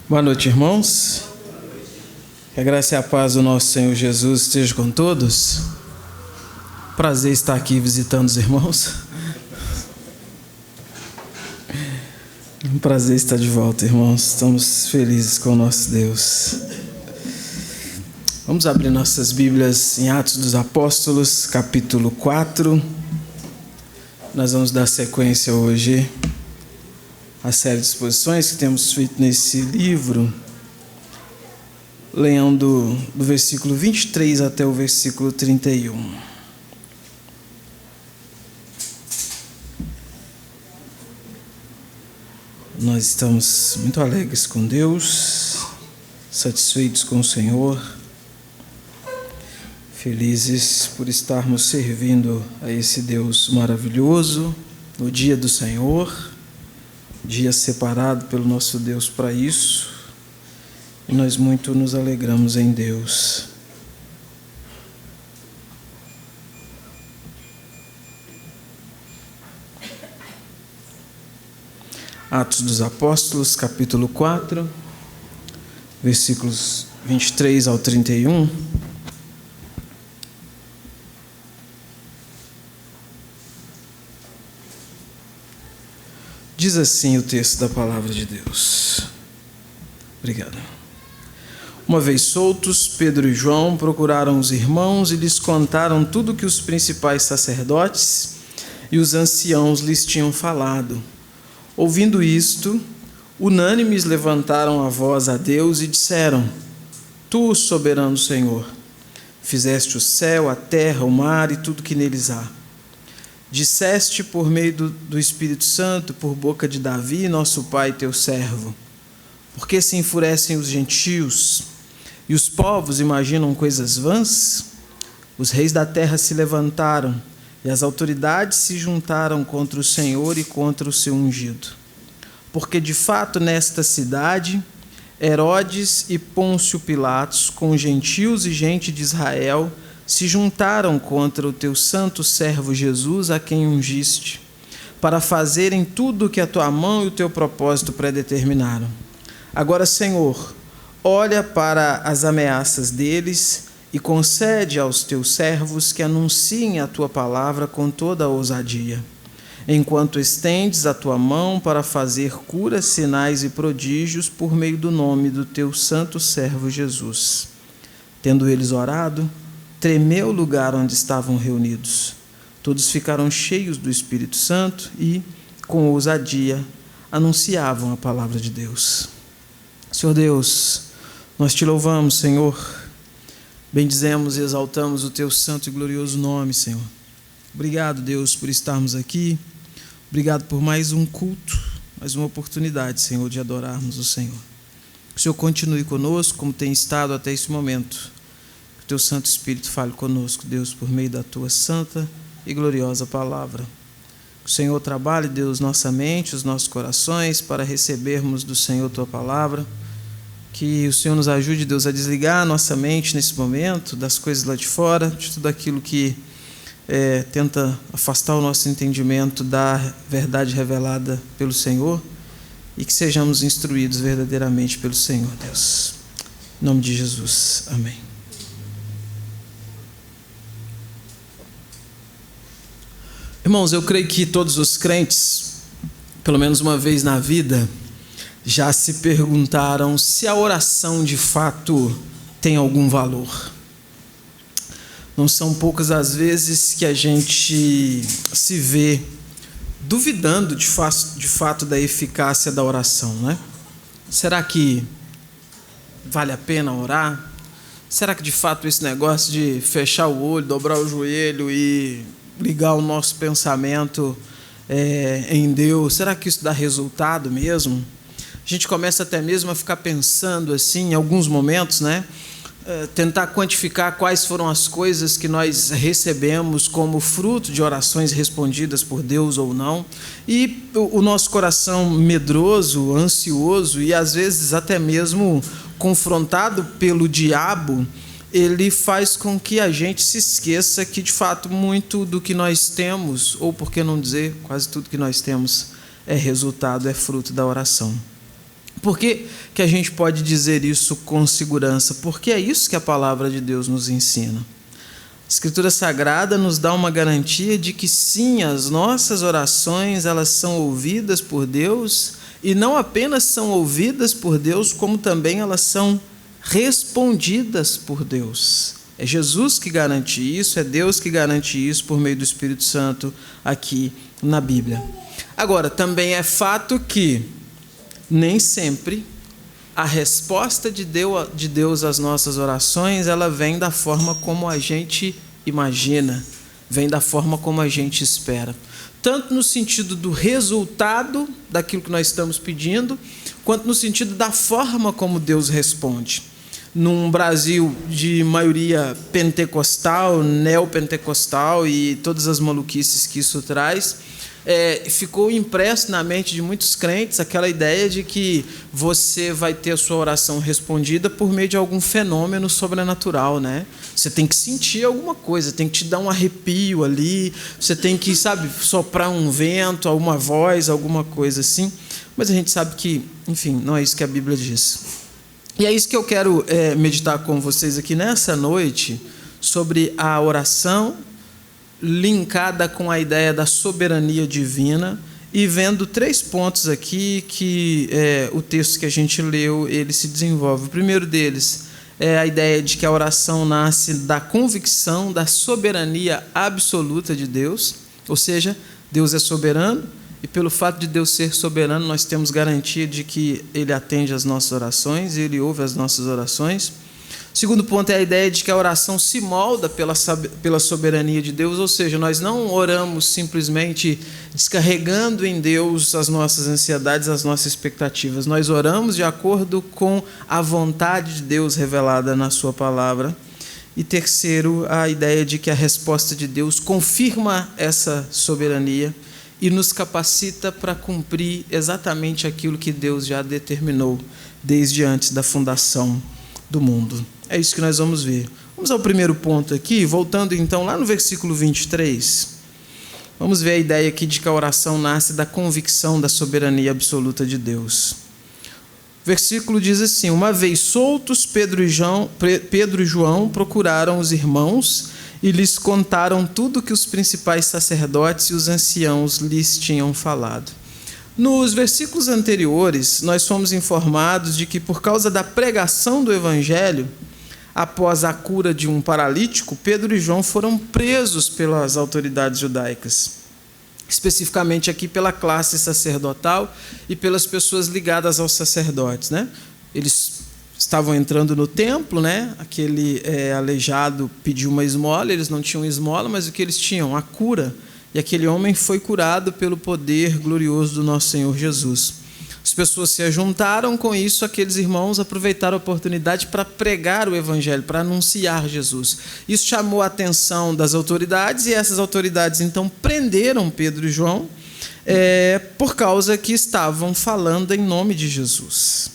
Boa noite, irmãos. Que a graça e a paz do nosso Senhor Jesus esteja com todos. Prazer estar aqui visitando os irmãos. Um prazer estar de volta, irmãos. Estamos felizes com o nosso Deus. Vamos abrir nossas Bíblias em Atos dos Apóstolos, capítulo 4. Nós vamos dar sequência hoje à série de exposições que temos feito nesse livro, lendo do versículo 23 até o versículo 31. Nós estamos muito alegres com Deus, satisfeitos com o Senhor, felizes por estarmos servindo a esse Deus maravilhoso no dia do Senhor, dia separado pelo nosso Deus para isso, e nós muito nos alegramos em Deus. Atos dos Apóstolos, capítulo 4, versículos 23 ao 31. Diz assim o texto da palavra de Deus. Obrigado. Uma vez soltos, Pedro e João procuraram os irmãos e lhes contaram tudo o que os principais sacerdotes e os anciãos lhes tinham falado. Ouvindo isto, unânimes levantaram a voz a Deus e disseram: Tu, soberano Senhor, fizeste o céu, a terra, o mar e tudo que neles há. Disseste por meio do Espírito Santo, por boca de Davi, nosso pai, teu servo: por que se enfurecem os gentios e os povos imaginam coisas vãs? Os reis da terra se levantaram e as autoridades se juntaram contra o Senhor e contra o seu ungido. Porque de fato nesta cidade Herodes e Pôncio Pilatos, com gentios e gente de Israel, se juntaram contra o teu santo servo Jesus, a quem ungiste, para fazerem tudo o que a tua mão e o teu propósito predeterminaram. Agora, Senhor, olha para as ameaças deles e concede aos teus servos que anunciem a tua palavra com toda a ousadia, enquanto estendes a tua mão para fazer curas, sinais e prodígios por meio do nome do teu santo servo Jesus. Tendo eles orado, tremeu o lugar onde estavam reunidos. Todos ficaram cheios do Espírito Santo e, com ousadia, anunciavam a palavra de Deus. Senhor Deus, nós te louvamos, Senhor. Bendizemos e exaltamos o teu santo e glorioso nome, Senhor. Obrigado, Deus, por estarmos aqui. Obrigado por mais um culto, mais uma oportunidade, Senhor, de adorarmos o Senhor. Que o Senhor continue conosco, como tem estado até esse momento. Que o teu Santo Espírito fale conosco, Deus, por meio da tua santa e gloriosa palavra. Que o Senhor trabalhe, Deus, nossa mente, os nossos corações, para recebermos do Senhor tua palavra. Que o Senhor nos ajude, Deus, a desligar a nossa mente nesse momento, das coisas lá de fora, de tudo aquilo que tenta afastar o nosso entendimento da verdade revelada pelo Senhor, e que sejamos instruídos verdadeiramente pelo Senhor, Deus. Em nome de Jesus. Amém. Irmãos, eu creio que todos os crentes, pelo menos uma vez na vida, já se perguntaram se a oração de fato tem algum valor. Não são poucas as vezes que a gente se vê duvidando de fato da eficácia da oração, né? Será que vale a pena orar? Será que de fato esse negócio de fechar o olho, dobrar o joelho e ligar o nosso pensamento em Deus, será que isso dá resultado mesmo? A gente começa até mesmo a ficar pensando assim, em alguns momentos, né? Tentar quantificar quais foram as coisas que nós recebemos como fruto de orações respondidas por Deus ou não. E o nosso coração medroso, ansioso e às vezes até mesmo confrontado pelo diabo, ele faz com que a gente se esqueça que de fato muito do que nós temos, ou por que não dizer quase tudo que nós temos, é fruto da oração. Por que a gente pode dizer isso com segurança? Porque é isso que a palavra de Deus nos ensina. A Escritura Sagrada nos dá uma garantia de que sim, as nossas orações elas são ouvidas por Deus, e não apenas são ouvidas por Deus, como também elas são respondidas por Deus. É Jesus que garante isso, é Deus que garante isso por meio do Espírito Santo aqui na Bíblia. Agora, também é fato que nem sempre a resposta de Deus às nossas orações, ela vem da forma como a gente imagina, vem da forma como a gente espera. Tanto no sentido do resultado daquilo que nós estamos pedindo, quanto no sentido da forma como Deus responde. Num Brasil de maioria pentecostal, neopentecostal e todas as maluquices que isso traz, ficou impresso na mente de muitos crentes aquela ideia de que você vai ter a sua oração respondida por meio de algum fenômeno sobrenatural, né? Você tem que sentir alguma coisa, tem que te dar um arrepio ali, você tem que, soprar um vento, alguma voz, alguma coisa assim. Mas a gente sabe que, enfim, não é isso que a Bíblia diz. E é isso que eu quero meditar com vocês aqui nessa noite, sobre a oração linkada com a ideia da soberania divina, e vendo 3 pontos aqui que o texto que a gente leu, ele se desenvolve. O primeiro deles é a ideia de que a oração nasce da convicção da soberania absoluta de Deus, ou seja, Deus é soberano, e pelo fato de Deus ser soberano, nós temos garantia de que Ele atende às nossas orações, Ele ouve as nossas orações. O segundo ponto é a ideia de que a oração se molda pela soberania de Deus, ou seja, nós não oramos simplesmente descarregando em Deus as nossas ansiedades, as nossas expectativas. Nós oramos de acordo com a vontade de Deus revelada na sua palavra. E terceiro, a ideia de que a resposta de Deus confirma essa soberania e nos capacita para cumprir exatamente aquilo que Deus já determinou desde antes da fundação do mundo. É isso que nós vamos ver. Vamos ao primeiro ponto aqui, voltando então lá no versículo 23. Vamos ver a ideia aqui de que a oração nasce da convicção da soberania absoluta de Deus. O versículo diz assim: uma vez soltos, Pedro e João procuraram os irmãos e lhes contaram tudo que os principais sacerdotes e os anciãos lhes tinham falado. Nos versículos anteriores, nós fomos informados de que, por causa da pregação do Evangelho, após a cura de um paralítico, Pedro e João foram presos pelas autoridades judaicas, especificamente aqui pela classe sacerdotal e pelas pessoas ligadas aos sacerdotes, né? Eles estavam entrando no templo, né? Aquele aleijado pediu uma esmola, eles não tinham esmola, mas o que eles tinham? A cura. E aquele homem foi curado pelo poder glorioso do nosso Senhor Jesus. As pessoas se ajuntaram com isso, aqueles irmãos aproveitaram a oportunidade para pregar o Evangelho, para anunciar Jesus. Isso chamou a atenção das autoridades, e essas autoridades então prenderam Pedro e João, por causa que estavam falando em nome de Jesus.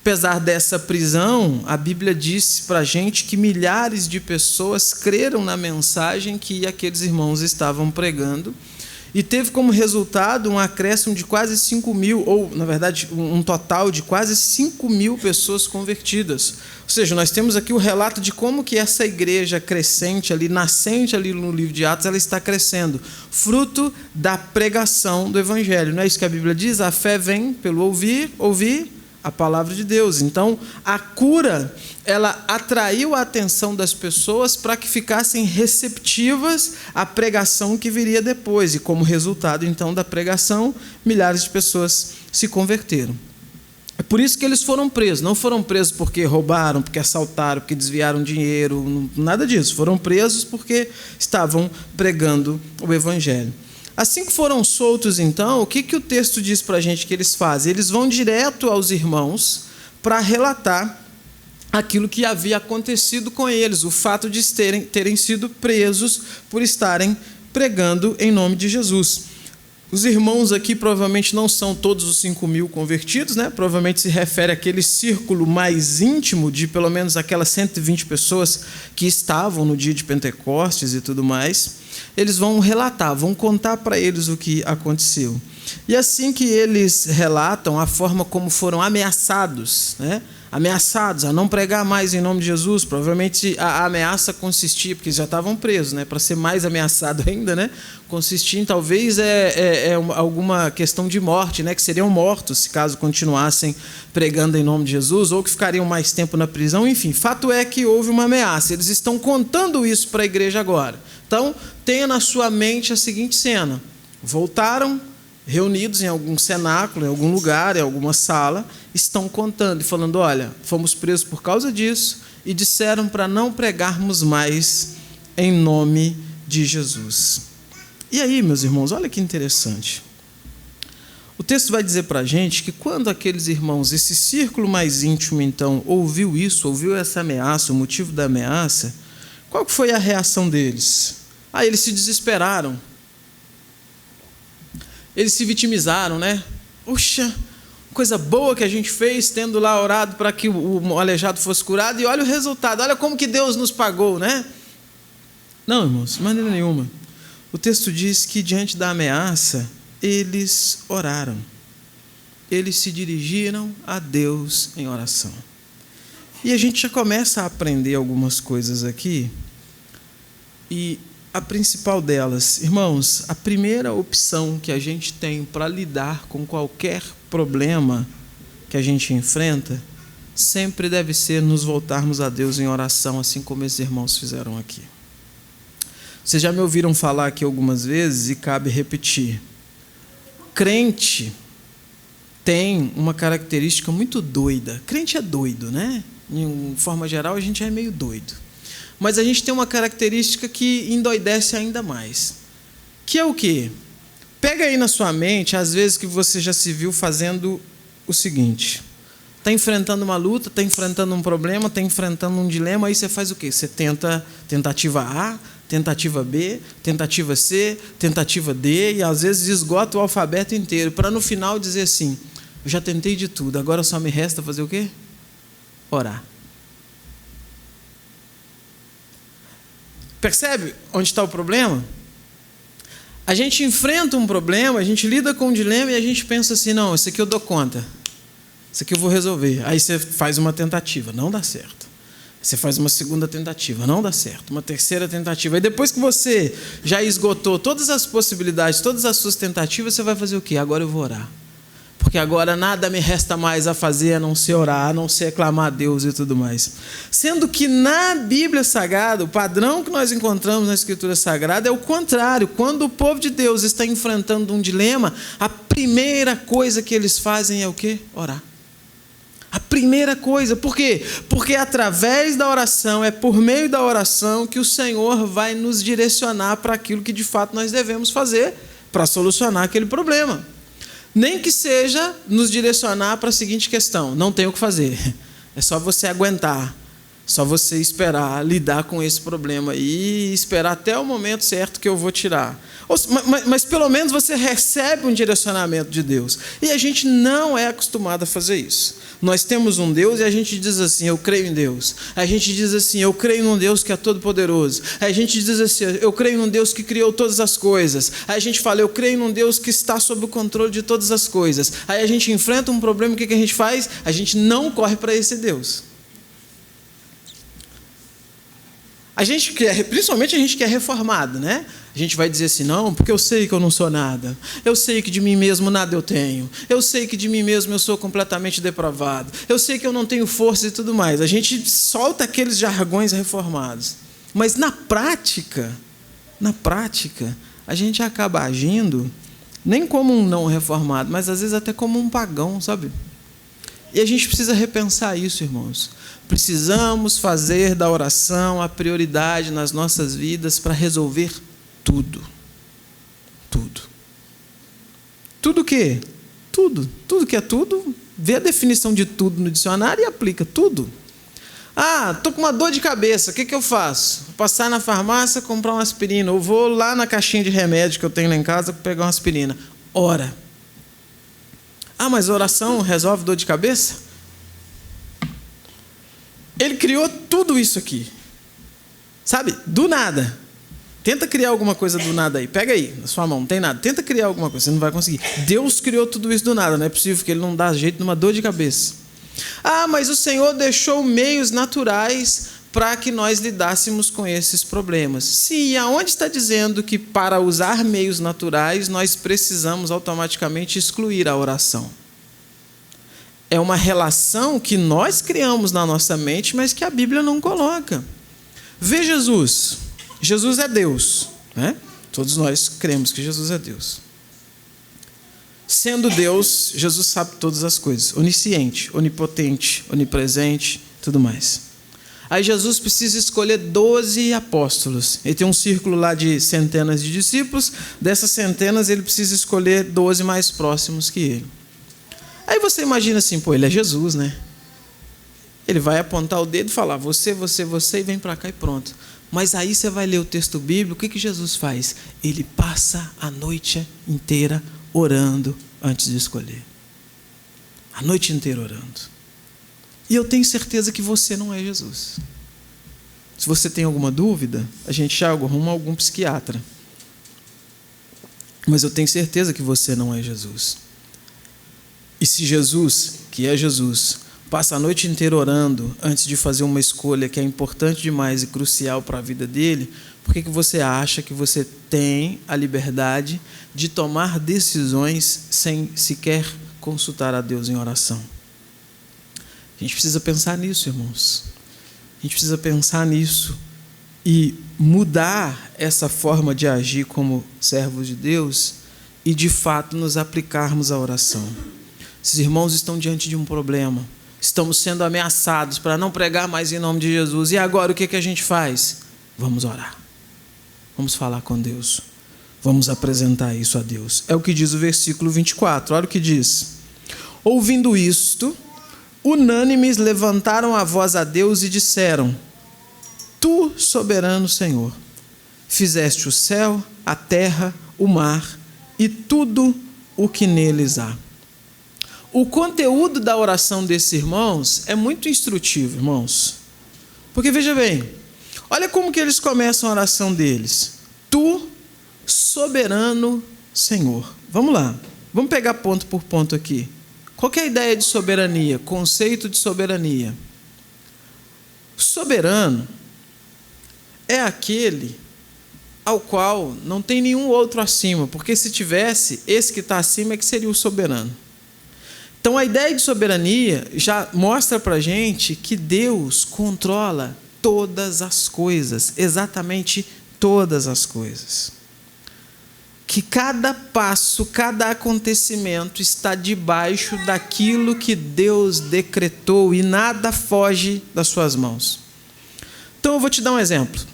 Apesar dessa prisão, a Bíblia disse para a gente que milhares de pessoas creram na mensagem que aqueles irmãos estavam pregando, e teve como resultado um acréscimo de quase 5.000, ou, na verdade, um total de quase 5.000 pessoas convertidas. Ou seja, nós temos aqui o relato de como que essa igreja crescente, nascente ali no livro de Atos, ela está crescendo, fruto da pregação do Evangelho. Não é isso que a Bíblia diz? A fé vem pelo ouvir a palavra de Deus. Então, a cura, ela atraiu a atenção das pessoas para que ficassem receptivas à pregação que viria depois. E como resultado, então, da pregação, milhares de pessoas se converteram. É por isso que eles foram presos. Não foram presos porque roubaram, porque assaltaram, porque desviaram dinheiro, nada disso. Foram presos porque estavam pregando o Evangelho. Assim que foram soltos, então, o que o texto diz para a gente que eles fazem? Eles vão direto aos irmãos para relatar aquilo que havia acontecido com eles, o fato de terem sido presos por estarem pregando em nome de Jesus. Os irmãos aqui provavelmente não são todos os 5.000 convertidos, né? Provavelmente se refere àquele círculo mais íntimo de pelo menos aquelas 120 pessoas que estavam no dia de Pentecostes e tudo mais. Eles vão relatar, vão contar para eles o que aconteceu. E assim que eles relatam a forma como foram ameaçados, né? Ameaçados a não pregar mais em nome de Jesus. Provavelmente a ameaça consistia, porque já estavam presos, né? Para ser mais ameaçado ainda, né? Consistia em talvez alguma questão de morte, né? Que seriam mortos se caso continuassem pregando em nome de Jesus, ou que ficariam mais tempo na prisão. Enfim, fato é que houve uma ameaça. Eles estão contando isso para a igreja agora. Então, tenha na sua mente a seguinte cena: voltaram, reunidos em algum cenáculo, em algum lugar, em alguma sala, estão contando e falando: olha, fomos presos por causa disso, e disseram para não pregarmos mais em nome de Jesus. E aí, meus irmãos, olha que interessante. O texto vai dizer para a gente que quando aqueles irmãos, esse círculo mais íntimo, então, ouviu isso, ouviu essa ameaça, o motivo da ameaça, qual foi a reação deles? Eles se desesperaram. Eles se vitimizaram, né? Puxa, coisa boa que a gente fez, tendo lá orado para que o aleijado fosse curado, e olha o resultado, olha como que Deus nos pagou, né? Não, irmãos, de maneira nenhuma. O texto diz que diante da ameaça, eles oraram. Eles se dirigiram a Deus em oração. E a gente já começa a aprender algumas coisas aqui, e a principal delas, irmãos, a primeira opção que a gente tem para lidar com qualquer problema que a gente enfrenta, sempre deve ser nos voltarmos a Deus em oração, assim como esses irmãos fizeram aqui. Vocês já me ouviram falar aqui algumas vezes e cabe repetir. Crente tem uma característica muito doida. Crente é doido, né? De forma geral, a gente é meio doido. Mas a gente tem uma característica que endoidece ainda mais. Que é o quê? Pega aí na sua mente, às vezes que você já se viu fazendo o seguinte: está enfrentando uma luta, está enfrentando um problema, está enfrentando um dilema, aí você faz o quê? Você tenta tentativa A, tentativa B, tentativa C, tentativa D, e às vezes esgota o alfabeto inteiro, para no final dizer assim: eu já tentei de tudo, agora só me resta fazer o quê? Orar. Percebe onde está o problema? A gente enfrenta um problema, a gente lida com um dilema e a gente pensa assim: não, isso aqui eu dou conta, isso aqui eu vou resolver. Aí você faz uma tentativa, não dá certo. Você faz uma segunda tentativa, não dá certo. Uma terceira tentativa. E depois que você já esgotou todas as possibilidades, todas as suas tentativas, você vai fazer o quê? Agora eu vou orar. Porque agora nada me resta mais a fazer a não ser orar, a não ser clamar a Deus e tudo mais. Sendo que na Bíblia Sagrada, o padrão que nós encontramos na Escritura Sagrada é o contrário. Quando o povo de Deus está enfrentando um dilema, a primeira coisa que eles fazem é o quê? Orar. A primeira coisa. Por quê? Porque através da oração, é por meio da oração que o Senhor vai nos direcionar para aquilo que de fato nós devemos fazer para solucionar aquele problema. Nem que seja nos direcionar para a seguinte questão: não tem o que fazer, é só você aguentar, só você esperar, lidar com esse problema e esperar até o momento certo que eu vou tirar. Mas pelo menos você recebe um direcionamento de Deus. E a gente não é acostumado a fazer isso. Nós temos um Deus e a gente diz assim: eu creio em Deus. A gente diz assim: eu creio num Deus que é todo poderoso. A gente diz assim: eu creio num Deus que criou todas as coisas. Aí a gente fala: eu creio num Deus que está sob o controle de todas as coisas. Aí a gente enfrenta um problema, o que a gente faz? A gente não corre para esse Deus. A gente quer, principalmente a gente que é reformado, né? A gente vai dizer assim: não, porque eu sei que eu não sou nada. Eu sei que de mim mesmo nada eu tenho. Eu sei que de mim mesmo eu sou completamente depravado. Eu sei que eu não tenho força e tudo mais. A gente solta aqueles jargões reformados. Mas na prática, a gente acaba agindo nem como um não reformado, mas às vezes até como um pagão, sabe? E a gente precisa repensar isso, irmãos. Precisamos fazer da oração a prioridade nas nossas vidas para resolver tudo. Tudo. Tudo o quê? Tudo. Tudo que é tudo. Vê a definição de tudo no dicionário e aplica tudo. Estou com uma dor de cabeça, o que eu faço? Vou passar na farmácia, comprar uma aspirina, ou vou lá na caixinha de remédio que eu tenho lá em casa pegar uma aspirina. Ora. Mas a oração resolve dor de cabeça? Ele criou tudo isso aqui. Sabe? Do nada. Tenta criar alguma coisa do nada aí. Pega aí, na sua mão, não tem nada. Tenta criar alguma coisa, você não vai conseguir. Deus criou tudo isso do nada, não é possível que Ele não dá jeito numa dor de cabeça. Ah, mas o Senhor deixou meios naturais para que nós lidássemos com esses problemas. Sim, e aonde está dizendo que para usar meios naturais nós precisamos automaticamente excluir a oração? É uma relação que nós criamos na nossa mente, mas que a Bíblia não coloca. Vê Jesus. Jesus é Deus, né? Todos nós cremos que Jesus é Deus. Sendo Deus, Jesus sabe todas as coisas. Onisciente, onipotente, onipresente, tudo mais. Aí Jesus precisa escolher 12 apóstolos. Ele tem um círculo lá de centenas de discípulos. Dessas centenas, ele precisa escolher 12 mais próximos que ele. Aí você imagina assim, pô, ele é Jesus, né? Ele vai apontar o dedo e falar, você, e vem para cá e pronto. Mas aí você vai ler o texto bíblico, o que Jesus faz? Ele passa a noite inteira orando antes de escolher. A noite inteira orando. E eu tenho certeza que você não é Jesus. Se você tem alguma dúvida, a gente já arruma algum psiquiatra. Mas eu tenho certeza que você não é Jesus. E se Jesus, que é Jesus, passa a noite inteira orando antes de fazer uma escolha que é importante demais e crucial para a vida dele, por que você acha que você tem a liberdade de tomar decisões sem sequer consultar a Deus em oração? A gente precisa pensar nisso, irmãos. A gente precisa pensar nisso e mudar essa forma de agir como servos de Deus e, de fato, nos aplicarmos à oração. Esses irmãos estão diante de um problema. Estamos sendo ameaçados para não pregar mais em nome de Jesus. E agora o que a gente faz? Vamos orar. Vamos falar com Deus. Vamos apresentar isso a Deus. É o que diz o versículo 24. Olha o que diz. Ouvindo isto, unânimes levantaram a voz a Deus e disseram: Tu, soberano Senhor, fizeste o céu, a terra, o mar e tudo o que neles há. O conteúdo da oração desses irmãos é muito instrutivo, irmãos. Porque veja bem, olha como que eles começam a oração deles. Tu, soberano Senhor. Vamos lá, vamos pegar ponto por ponto aqui. Qual que é a ideia de soberania? Conceito de soberania. Soberano é aquele ao qual não tem nenhum outro acima, porque se tivesse, esse que está acima é que seria o soberano. Então a ideia de soberania já mostra para a gente que Deus controla todas as coisas, exatamente todas as coisas. Que cada passo, cada acontecimento está debaixo daquilo que Deus decretou e nada foge das suas mãos. Então eu vou te dar um exemplo.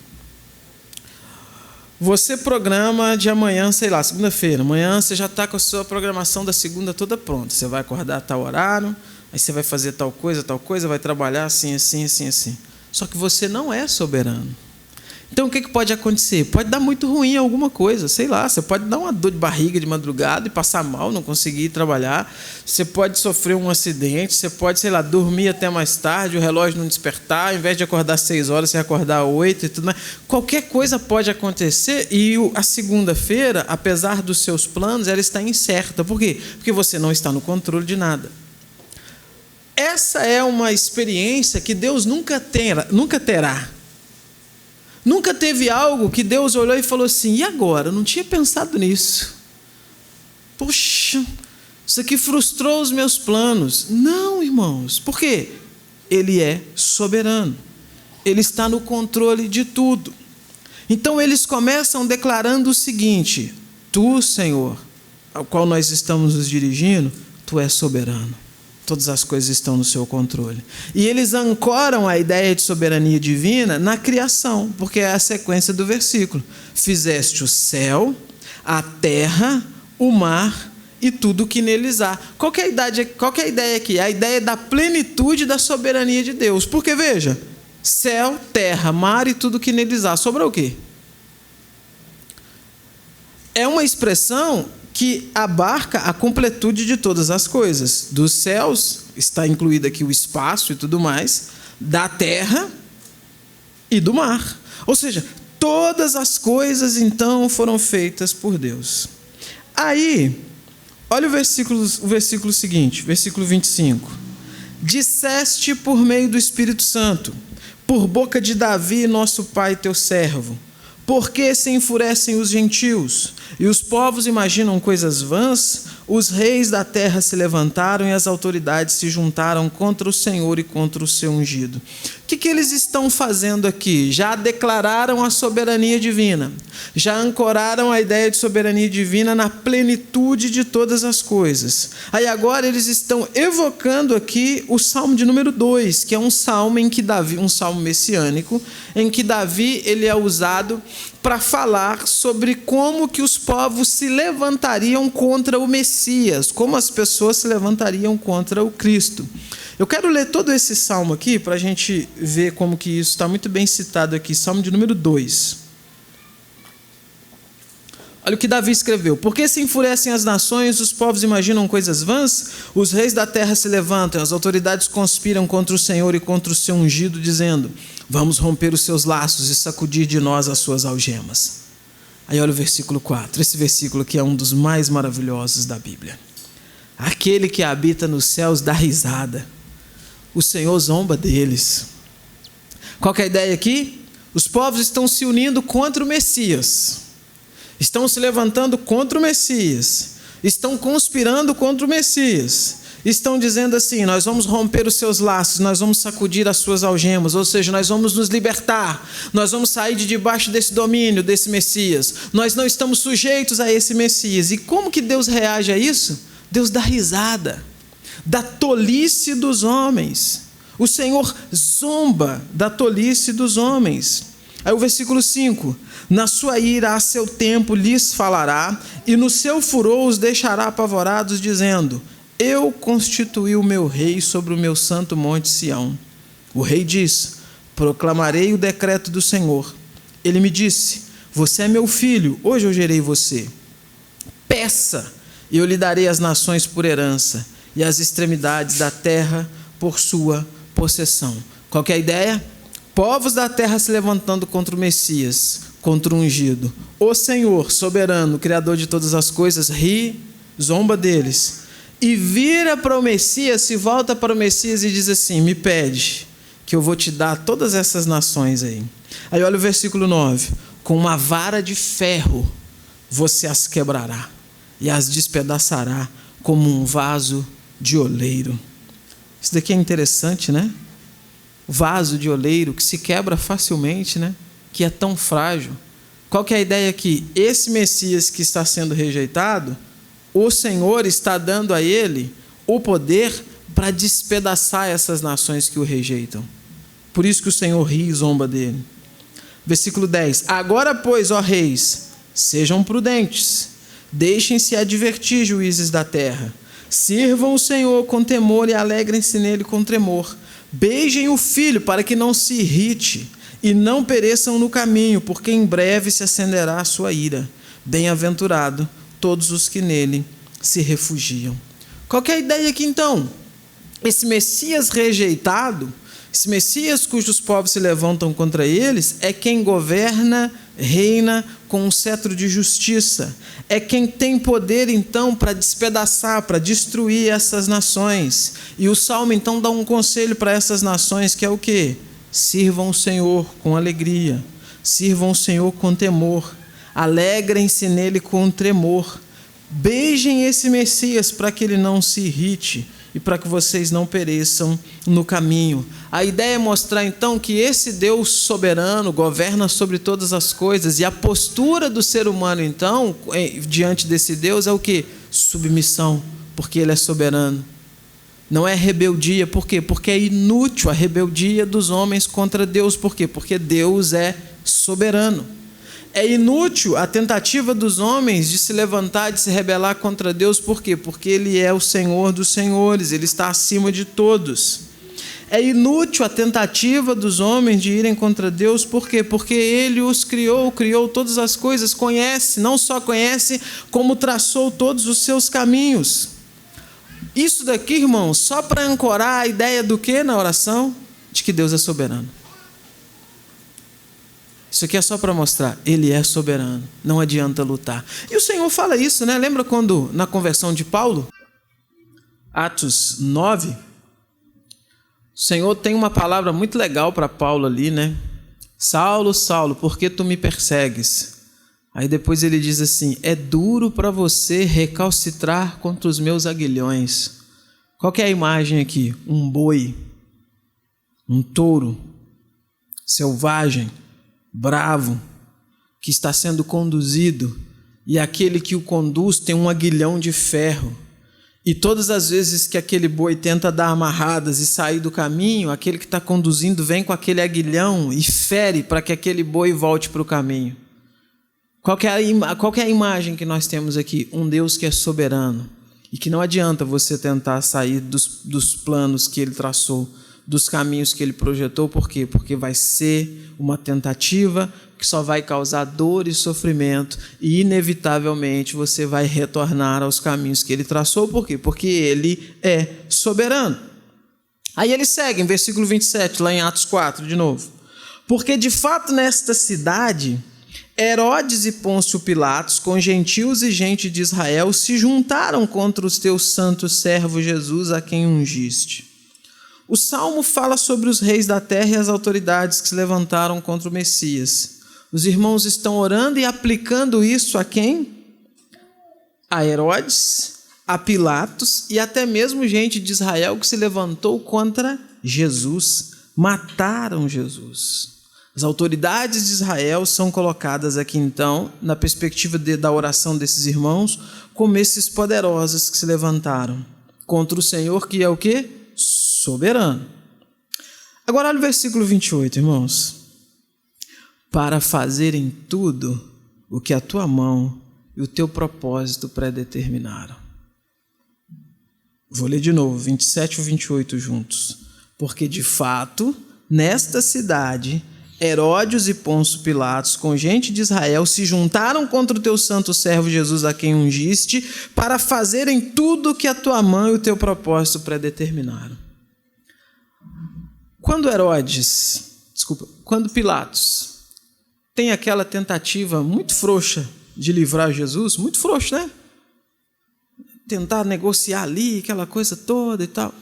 Você programa de amanhã, sei lá, segunda-feira. Amanhã você já está com a sua programação da segunda toda pronta. Você vai acordar a tal horário, aí você vai fazer tal coisa, vai trabalhar assim. Só que você não é soberano. Então o que pode acontecer? Pode dar muito ruim alguma coisa, sei lá, você pode dar uma dor de barriga de madrugada e passar mal, não conseguir trabalhar, você pode sofrer um acidente, você pode, sei lá, dormir até mais tarde, o relógio não despertar, ao invés de acordar 6 horas, você acordar 8 e tudo mais. Qualquer coisa pode acontecer e a segunda-feira, apesar dos seus planos, ela está incerta. Por quê? Porque você não está no controle de nada. Essa é uma experiência que Deus nunca terá. Nunca teve algo que Deus olhou e falou assim, e agora? Eu não tinha pensado nisso. Poxa, isso aqui frustrou os meus planos. Não, irmãos. Por quê? Ele é soberano. Ele está no controle de tudo. Então eles começam declarando o seguinte: Tu, Senhor, ao qual nós estamos nos dirigindo, Tu és soberano. Todas as coisas estão no seu controle. E eles ancoram a ideia de soberania divina na criação, porque é a sequência do versículo. Fizeste o céu, a terra, o mar e tudo o que neles há. Qual que é a ideia aqui? A ideia da plenitude da soberania de Deus. Porque, veja, céu, terra, mar e tudo o que neles há. Sobrou o quê? É uma expressão que abarca a completude de todas as coisas. Dos céus, está incluído aqui o espaço e tudo mais, da terra e do mar. Ou seja, Todas as coisas, então, foram feitas por Deus. Aí, olha o versículo seguinte, versículo 25. Disseste por meio do Espírito Santo, por boca de Davi, nosso pai, teu servo, por que se enfurecem os gentios e os povos imaginam coisas vãs? Os reis da terra se levantaram e as autoridades se juntaram contra o Senhor e contra o seu ungido. O que eles estão fazendo aqui? Já declararam a soberania divina, já ancoraram a ideia de soberania divina na plenitude de todas as coisas. Aí agora eles estão evocando aqui o Salmo de número 2, que é um salmo em que Davi, um salmo messiânico, em que Davi ele é usado para falar sobre como que os povos se levantariam contra o Messias, como as pessoas se levantariam contra o Cristo. Eu quero ler todo esse salmo aqui para a gente ver como que isso está muito bem citado aqui, salmo de número 2. Olha o que Davi escreveu. Por que se enfurecem as nações, os povos imaginam coisas vãs? Os reis da terra se levantam, as autoridades conspiram contra o Senhor e contra o seu ungido, dizendo: vamos romper os seus laços e sacudir de nós as suas algemas. Aí olha o versículo 4. Esse versículo aqui é um dos mais maravilhosos da Bíblia. Aquele que habita nos céus dá risada. O Senhor zomba deles. Qual que é a ideia aqui? Os povos estão se unindo contra o Messias. Estão se levantando contra o Messias. Estão conspirando contra o Messias. Estão dizendo assim: nós vamos romper os seus laços, nós vamos sacudir as suas algemas, ou seja, nós vamos nos libertar, nós vamos sair de debaixo desse domínio, desse Messias. Nós não estamos sujeitos a esse Messias. E como que Deus reage a isso? Deus dá risada da tolice dos homens. O Senhor zomba da tolice dos homens. Aí o versículo 5: na sua ira a seu tempo lhes falará, e no seu furor os deixará apavorados, dizendo: eu constituí o meu rei sobre o meu santo monte Sião. O rei diz: proclamarei o decreto do Senhor. Ele me disse: você é meu filho, hoje eu gerei você. Peça, e eu lhe darei as nações por herança, e as extremidades da terra por sua possessão. Qual que é a ideia? Povos da terra se levantando contra o Messias, contra o ungido. O Senhor, soberano, criador de todas as coisas, ri, zomba deles. E vira para o Messias, se volta para o Messias e diz assim: me pede, que eu vou te dar todas essas nações aí. Aí olha o versículo 9: com uma vara de ferro você as quebrará e as despedaçará como um vaso de oleiro. Isso daqui é interessante, né? Vaso de oleiro que se quebra facilmente, né? Que é tão frágil. Qual que é a ideia aqui? Esse Messias que está sendo rejeitado, o Senhor está dando a ele o poder para despedaçar essas nações que o rejeitam. Por isso que o Senhor ri e zomba dele. Versículo 10: agora, pois, ó reis, sejam prudentes, deixem-se advertir, juízes da terra. Sirvam o Senhor com temor e alegrem-se nele com tremor. Beijem o filho para que não se irrite e não pereçam no caminho, porque em breve se acenderá a sua ira. Bem-aventurado todos os que nele se refugiam. Qual que é a ideia aqui então? Esse Messias rejeitado, esse Messias cujos povos se levantam contra eles, é quem governa, reina com um cetro de justiça. É quem tem poder então para despedaçar, para destruir essas nações. E o Salmo então dá um conselho para essas nações, que é o quê? Sirvam o Senhor com alegria, sirvam o Senhor com temor, alegrem-se nele com tremor. Beijem esse Messias para que ele não se irrite e para que vocês não pereçam no caminho. A ideia é mostrar então que esse Deus soberano governa sobre todas as coisas, e a postura do ser humano então diante desse Deus é o quê? Submissão, porque ele é soberano. Não é rebeldia. Por quê? Porque é inútil a rebeldia dos homens contra Deus. Por quê? Porque Deus é soberano. É inútil a tentativa dos homens de se levantar, de se rebelar contra Deus. Por quê? Porque Ele é o Senhor dos senhores, Ele está acima de todos. É inútil a tentativa dos homens de irem contra Deus. Por quê? Porque Ele os criou, criou todas as coisas, conhece, não só conhece, como traçou todos os seus caminhos. Isso daqui, irmãos, só para ancorar a ideia do que na oração? De que Deus é soberano. Isso aqui é só para mostrar, Ele é soberano, não adianta lutar. E o Senhor fala isso, né? Lembra quando, na conversão de Paulo, Atos 9, o Senhor tem uma palavra muito legal para Paulo ali, né? Saulo, Saulo, por que tu me persegues? Aí depois ele diz assim, é duro para você recalcitrar contra os meus aguilhões. Qual que é a imagem aqui? Um boi, um touro, selvagem, bravo, que está sendo conduzido, e aquele que o conduz tem um aguilhão de ferro. E todas as vezes que aquele boi tenta dar amarradas e sair do caminho, aquele que está conduzindo vem com aquele aguilhão e fere para que aquele boi volte para o caminho. Qual que é a imagem que nós temos aqui? Um Deus que é soberano e que não adianta você tentar sair dos planos que Ele traçou, dos caminhos que Ele projetou. Por quê? Porque vai ser uma tentativa que só vai causar dor e sofrimento e, inevitavelmente, você vai retornar aos caminhos que Ele traçou. Por quê? Porque Ele é soberano. Aí ele segue em versículo 27, lá em Atos 4, de novo. Porque, de fato, nesta cidade, Herodes e Pôncio Pilatos, com gentios e gente de Israel, se juntaram contra os teus santos servos Jesus, a quem ungiste. O Salmo fala sobre os reis da terra e as autoridades que se levantaram contra o Messias. Os irmãos estão orando e aplicando isso a quem? A Herodes, a Pilatos e até mesmo gente de Israel que se levantou contra Jesus. Mataram Jesus. As autoridades de Israel são colocadas aqui, então, na perspectiva da oração desses irmãos, como esses poderosos que se levantaram contra o Senhor, que é o quê? Soberano. Agora olha o versículo 28, irmãos. Para fazerem tudo o que a tua mão e o teu propósito predeterminaram. Vou ler de novo, 27 e 28 juntos. Porque, de fato, nesta cidade, Herodes e Pôncio Pilatos, com gente de Israel, se juntaram contra o teu santo servo Jesus, a quem ungiste, para fazerem tudo o que a tua mão e o teu propósito predeterminaram. Quando Pilatos tem aquela tentativa muito frouxa de livrar Jesus, muito frouxa, né? Tentar negociar ali, aquela coisa toda e tal.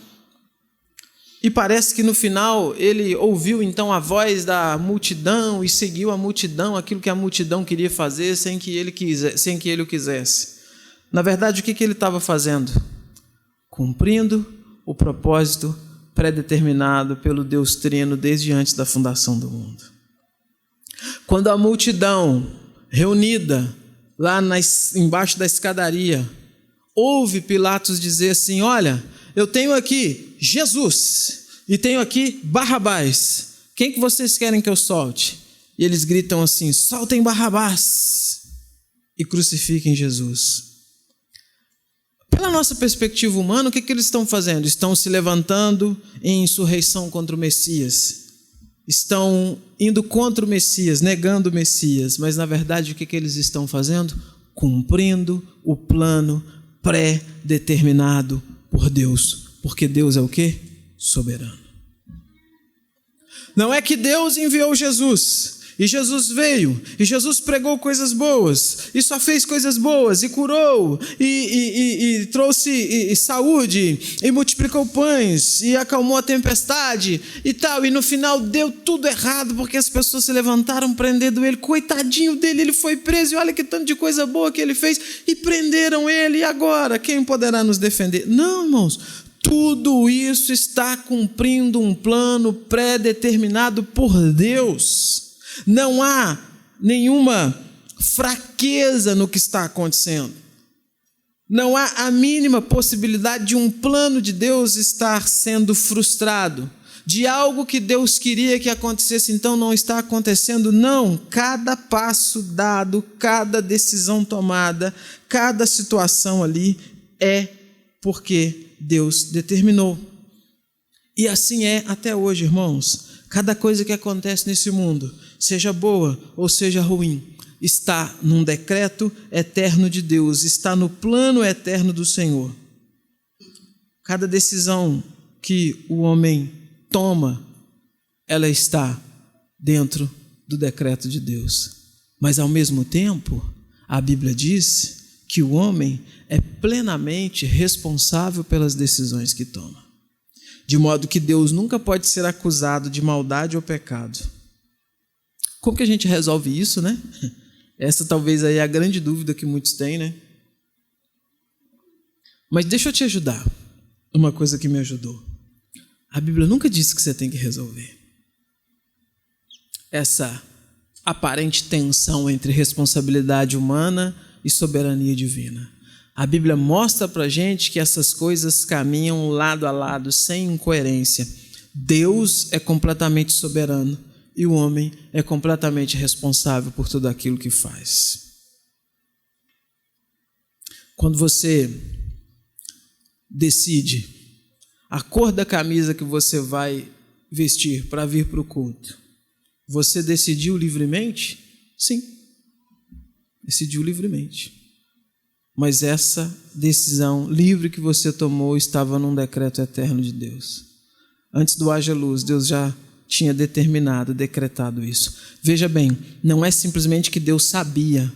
E parece que no final ele ouviu então a voz da multidão e seguiu a multidão, aquilo que a multidão queria fazer sem que ele o quisesse. Na verdade, o que ele estava fazendo? Cumprindo o propósito predeterminado pelo Deus Trino desde antes da fundação do mundo. Quando a multidão reunida lá embaixo da escadaria ouve Pilatos dizer assim, olha, eu tenho aqui Jesus e tenho aqui Barrabás, quem que vocês querem que eu solte? E eles gritam assim, soltem Barrabás e crucifiquem Jesus. Pela nossa perspectiva humana, o que eles estão fazendo? Estão se levantando em insurreição contra o Messias. Estão indo contra o Messias, negando o Messias. Mas, na verdade, o que eles estão fazendo? Cumprindo o plano pré-determinado por Deus. Porque Deus é o quê? Soberano. Não é que Deus enviou Jesus, e Jesus veio, e Jesus pregou coisas boas, e só fez coisas boas, e curou, e trouxe saúde, e multiplicou pães, e acalmou a tempestade, e tal, e no final deu tudo errado, porque as pessoas se levantaram prendendo ele, coitadinho dele, ele foi preso, e olha que tanto de coisa boa que ele fez, e prenderam ele, e agora, quem poderá nos defender? Não, irmãos, tudo isso está cumprindo um plano pré-determinado por Deus. Não há nenhuma fraqueza no que está acontecendo. Não há a mínima possibilidade de um plano de Deus estar sendo frustrado, de algo que Deus queria que acontecesse, então não está acontecendo. Não, cada passo dado, cada decisão tomada, cada situação ali é porque Deus determinou. E assim é até hoje, irmãos. Cada coisa que acontece nesse mundo, seja boa ou seja ruim, está num decreto eterno de Deus, está no plano eterno do Senhor. Cada decisão que o homem toma, ela está dentro do decreto de Deus. Mas, ao mesmo tempo, a Bíblia diz que o homem é plenamente responsável pelas decisões que toma. De modo que Deus nunca pode ser acusado de maldade ou pecado. Como que a gente resolve isso, né? Essa talvez aí é a grande dúvida que muitos têm, né? Mas deixa eu te ajudar. Uma coisa que me ajudou. A Bíblia nunca disse que você tem que resolver essa aparente tensão entre responsabilidade humana e soberania divina. A Bíblia mostra para a gente que essas coisas caminham lado a lado, sem incoerência. Deus é completamente soberano e o homem é completamente responsável por tudo aquilo que faz. Quando você decide a cor da camisa que você vai vestir para vir para o culto, você decidiu livremente? Sim, decidiu livremente. Mas essa decisão livre que você tomou estava num decreto eterno de Deus. Antes do haja luz, Deus já tinha determinado, decretado isso. Veja bem, não é simplesmente que Deus sabia,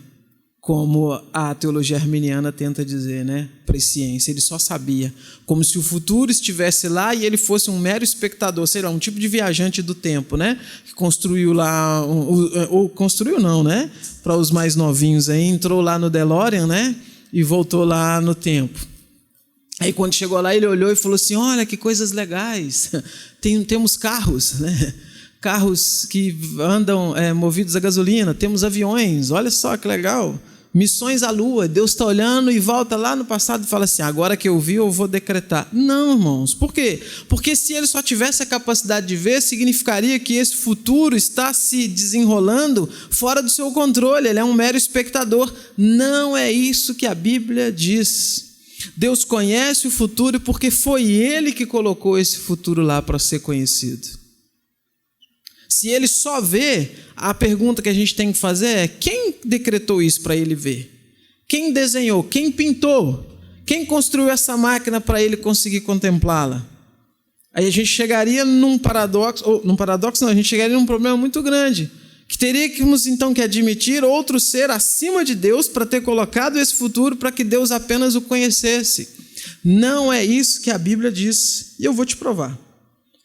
como a teologia arminiana tenta dizer, né? Presciência, ele só sabia. Como se o futuro estivesse lá e ele fosse um mero espectador, sei lá, um tipo de viajante do tempo, né? Que construiu lá, ou construiu não, né? Para os mais novinhos aí, entrou lá no DeLorean, né? E voltou lá no tempo. Aí quando chegou lá, ele olhou e falou assim, olha que coisas legais, temos carros, né? Carros que andam movidos a gasolina, temos aviões, olha só que legal. Missões à lua, Deus está olhando e volta lá no passado e fala assim, agora que eu vi, eu vou decretar. Não, irmãos, por quê? Porque se ele só tivesse a capacidade de ver, significaria que esse futuro está se desenrolando fora do seu controle, ele é um mero espectador. Não é isso que a Bíblia diz. Deus conhece o futuro porque foi Ele que colocou esse futuro lá para ser conhecido. Se Ele só vê, a pergunta que a gente tem que fazer é: quem decretou isso para Ele ver? Quem desenhou? Quem pintou? Quem construiu essa máquina para Ele conseguir contemplá-la? Aí a gente chegaria num paradoxo, a gente chegaria num problema muito grande, que teríamos então que admitir outro ser acima de Deus para ter colocado esse futuro para que Deus apenas o conhecesse. Não é isso que a Bíblia diz, e eu vou te provar.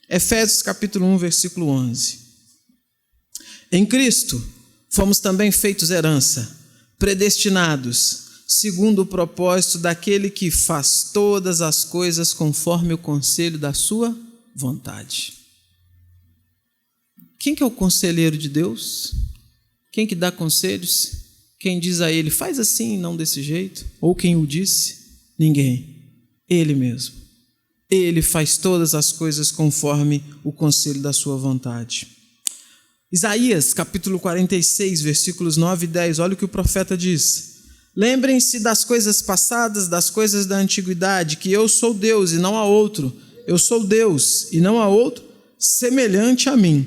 Efésios capítulo 1, versículo 11. Em Cristo fomos também feitos herança, predestinados, segundo o propósito daquele que faz todas as coisas conforme o conselho da sua vontade. Quem que é o conselheiro de Deus? Quem que dá conselhos? Quem diz a ele, faz assim, não desse jeito? Ou quem o disse? Ninguém. Ele mesmo. Ele faz todas as coisas conforme o conselho da sua vontade. Isaías, capítulo 46, versículos 9 e 10, olha o que o profeta diz. Lembrem-se das coisas passadas, das coisas da antiguidade, que eu sou Deus e não há outro. Eu sou Deus e não há outro semelhante a mim.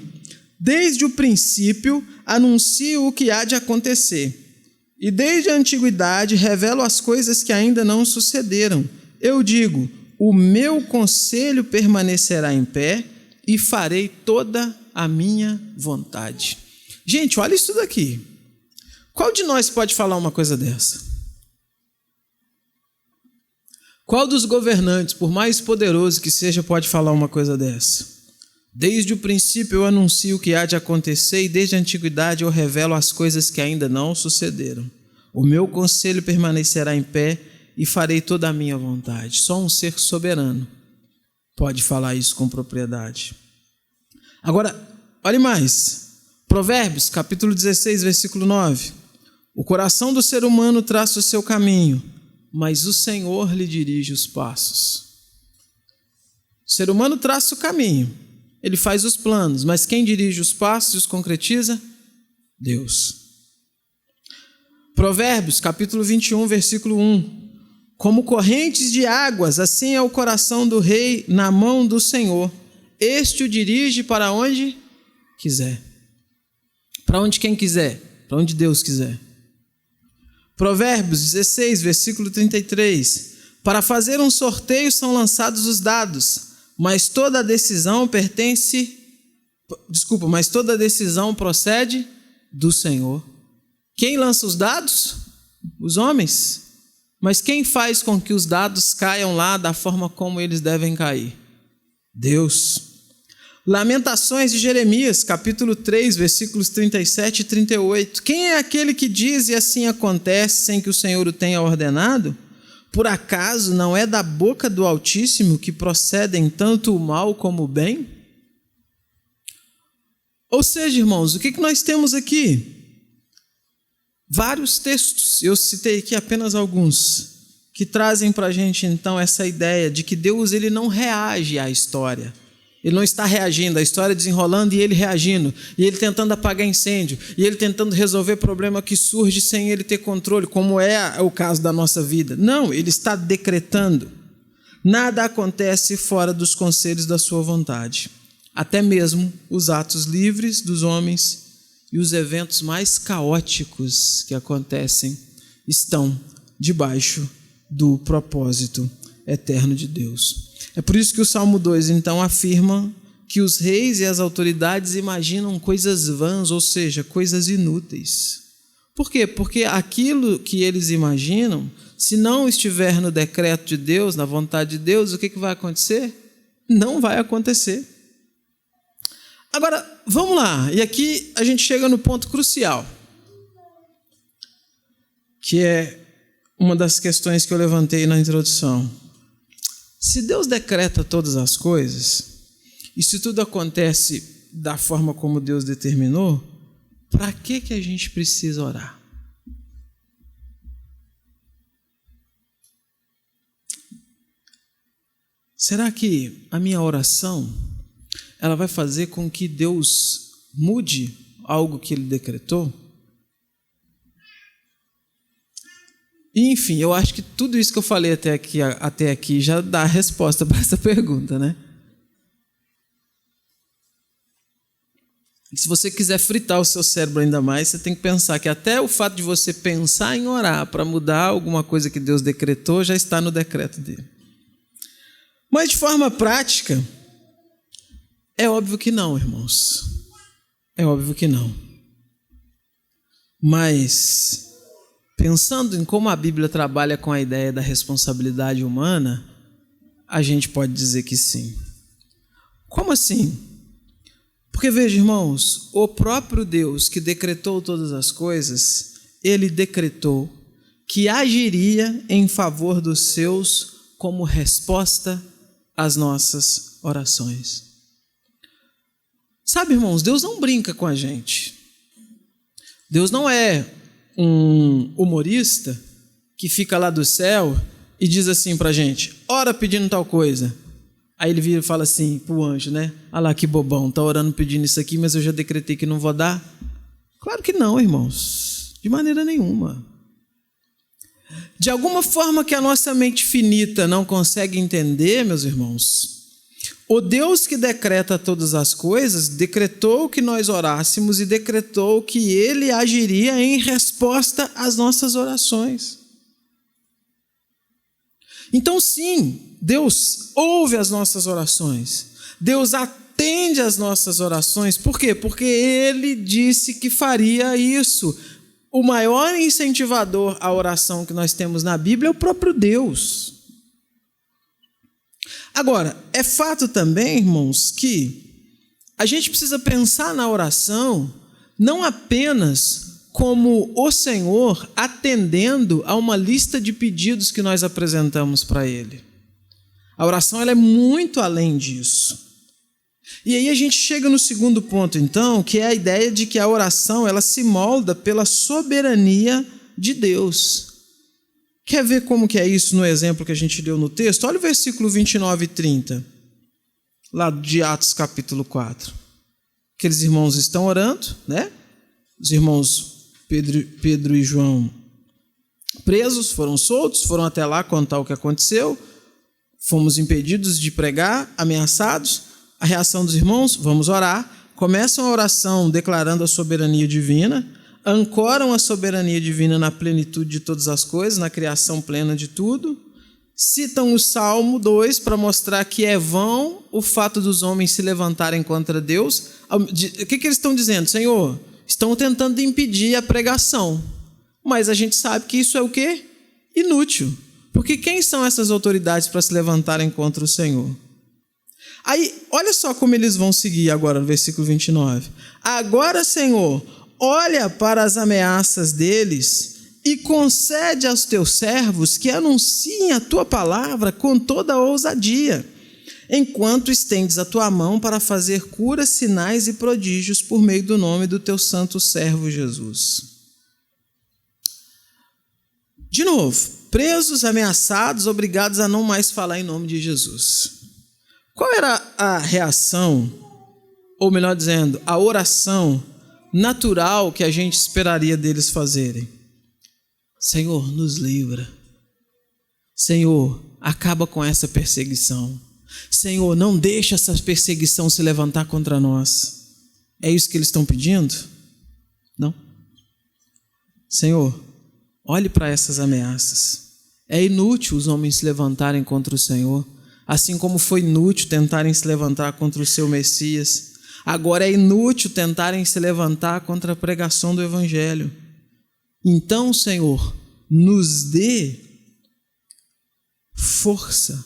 Desde o princípio anuncio o que há de acontecer. E desde a antiguidade revelo as coisas que ainda não sucederam. Eu digo, o meu conselho permanecerá em pé e farei toda a minha vontade. Gente, olha isso daqui. Qual de nós pode falar uma coisa dessa? Qual dos governantes, por mais poderoso que seja, pode falar uma coisa dessa? Desde o princípio eu anuncio o que há de acontecer e desde a antiguidade eu revelo as coisas que ainda não sucederam. O meu conselho permanecerá em pé e farei toda a minha vontade. Só um ser soberano pode falar isso com propriedade. Agora, olhe mais. Provérbios, capítulo 16, versículo 9. O coração do ser humano traça o seu caminho, mas o Senhor lhe dirige os passos. O ser humano traça o caminho, ele faz os planos, mas quem dirige os passos e os concretiza? Deus. Provérbios, capítulo 21, versículo 1. Como correntes de águas, assim é o coração do rei na mão do Senhor. Este o dirige para onde quiser. Para onde quem quiser, para onde Deus quiser. Provérbios 16, versículo 33. Para fazer um sorteio são lançados os dados, mas toda decisão procede do Senhor. Quem lança os dados? Os homens. Mas quem faz com que os dados caiam lá da forma como eles devem cair? Deus. Lamentações de Jeremias, capítulo 3, versículos 37 e 38. Quem é aquele que diz e assim acontece sem que o Senhor o tenha ordenado? Por acaso não é da boca do Altíssimo que procedem tanto o mal como o bem? Ou seja, irmãos, o que nós temos aqui? Vários textos, eu citei aqui apenas alguns, que trazem para a gente então essa ideia de que Deus ele não reage à história. Ele não está reagindo, a história desenrolando e ele reagindo, e ele tentando apagar incêndio, e ele tentando resolver problema que surge sem ele ter controle, como é o caso da nossa vida. Não, ele está decretando. Nada acontece fora dos conselhos da sua vontade. Até mesmo os atos livres dos homens e os eventos mais caóticos que acontecem estão debaixo do propósito eterno de Deus. É por isso que o Salmo 2, então, afirma que os reis e as autoridades imaginam coisas vãs, ou seja, coisas inúteis. Por quê? Porque aquilo que eles imaginam, se não estiver no decreto de Deus, na vontade de Deus, o que vai acontecer? Não vai acontecer. Agora, vamos lá, e aqui a gente chega no ponto crucial, que é uma das questões que eu levantei na introdução. Se Deus decreta todas as coisas, e se tudo acontece da forma como Deus determinou, para que a gente precisa orar? Será que a minha oração ela vai fazer com que Deus mude algo que Ele decretou? E, enfim, eu acho que tudo isso que eu falei até aqui já dá a resposta para essa pergunta, né? E se você quiser fritar o seu cérebro ainda mais, você tem que pensar que até o fato de você pensar em orar para mudar alguma coisa que Deus decretou já está no decreto dele. Mas de forma prática, é óbvio que não, irmãos. É óbvio que não. Mas, pensando em como a Bíblia trabalha com a ideia da responsabilidade humana, a gente pode dizer que sim. Como assim? Porque, veja, irmãos, o próprio Deus que decretou todas as coisas, Ele decretou que agiria em favor dos seus como resposta às nossas orações. Sabe, irmãos, Deus não brinca com a gente. Deus não é um humorista que fica lá do céu e diz assim pra gente, ora pedindo tal coisa. Aí ele vira e fala assim pro anjo, né? Ah lá, que bobão, tá orando pedindo isso aqui, mas eu já decretei que não vou dar. Claro que não, irmãos. De maneira nenhuma. De alguma forma que a nossa mente finita não consegue entender, meus irmãos, o Deus que decreta todas as coisas, decretou que nós orássemos e decretou que Ele agiria em resposta às nossas orações. Então, sim, Deus ouve as nossas orações. Deus atende às nossas orações. Por quê? Porque Ele disse que faria isso. O maior incentivador à oração que nós temos na Bíblia é o próprio Deus. Agora, é fato também, irmãos, que a gente precisa pensar na oração não apenas como o Senhor atendendo a uma lista de pedidos que nós apresentamos para Ele. A oração ela é muito além disso. E aí a gente chega no segundo ponto, então, que é a ideia de que a oração ela se molda pela soberania de Deus. Quer ver como que é isso no exemplo que a gente deu no texto? Olha o versículo 29 e 30, lá de Atos capítulo 4. Aqueles irmãos estão orando, né? Os irmãos Pedro e João presos, foram soltos, foram até lá contar o que aconteceu, fomos impedidos de pregar, ameaçados. A reação dos irmãos, vamos orar. Começam a oração declarando a soberania divina, ancoram a soberania divina na plenitude de todas as coisas, na criação plena de tudo. Citam o Salmo 2 para mostrar que é vão o fato dos homens se levantarem contra Deus. O que eles estão dizendo? Senhor, estão tentando impedir a pregação. Mas a gente sabe que isso é o quê? Inútil. Porque quem são essas autoridades para se levantarem contra o Senhor? Aí, olha só como eles vão seguir agora no versículo 29. Agora, Senhor, olha para as ameaças deles e concede aos teus servos que anunciem a tua palavra com toda a ousadia, enquanto estendes a tua mão para fazer curas, sinais e prodígios por meio do nome do teu santo servo Jesus. De novo, presos, ameaçados, obrigados a não mais falar em nome de Jesus. Qual era a reação, ou melhor dizendo, a oração natural que a gente esperaria deles fazerem? Senhor, nos livra. Senhor, acaba com essa perseguição. Senhor, não deixa essa perseguição se levantar contra nós. É isso que eles estão pedindo? Não. Senhor, olhe para essas ameaças. É inútil os homens se levantarem contra o Senhor, assim como foi inútil tentarem se levantar contra o seu Messias. Agora é inútil tentarem se levantar contra a pregação do Evangelho. Então, Senhor, nos dê força.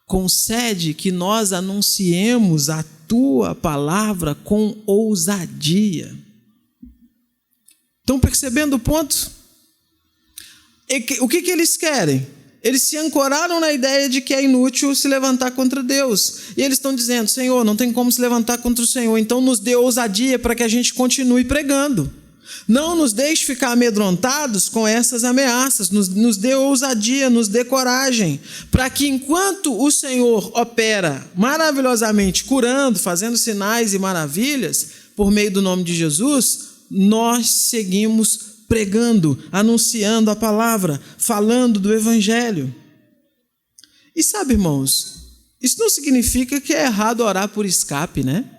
Concede que nós anunciemos a tua palavra com ousadia. Estão percebendo o ponto? O que eles querem? Eles se ancoraram na ideia de que é inútil se levantar contra Deus. E eles estão dizendo, Senhor, não tem como se levantar contra o Senhor, então nos dê ousadia para que a gente continue pregando. Não nos deixe ficar amedrontados com essas ameaças, nos dê ousadia, nos dê coragem, para que enquanto o Senhor opera maravilhosamente, curando, fazendo sinais e maravilhas, por meio do nome de Jesus, nós seguimos pregando, anunciando a palavra, falando do Evangelho. E sabe, irmãos, isso não significa que é errado orar por escape, né?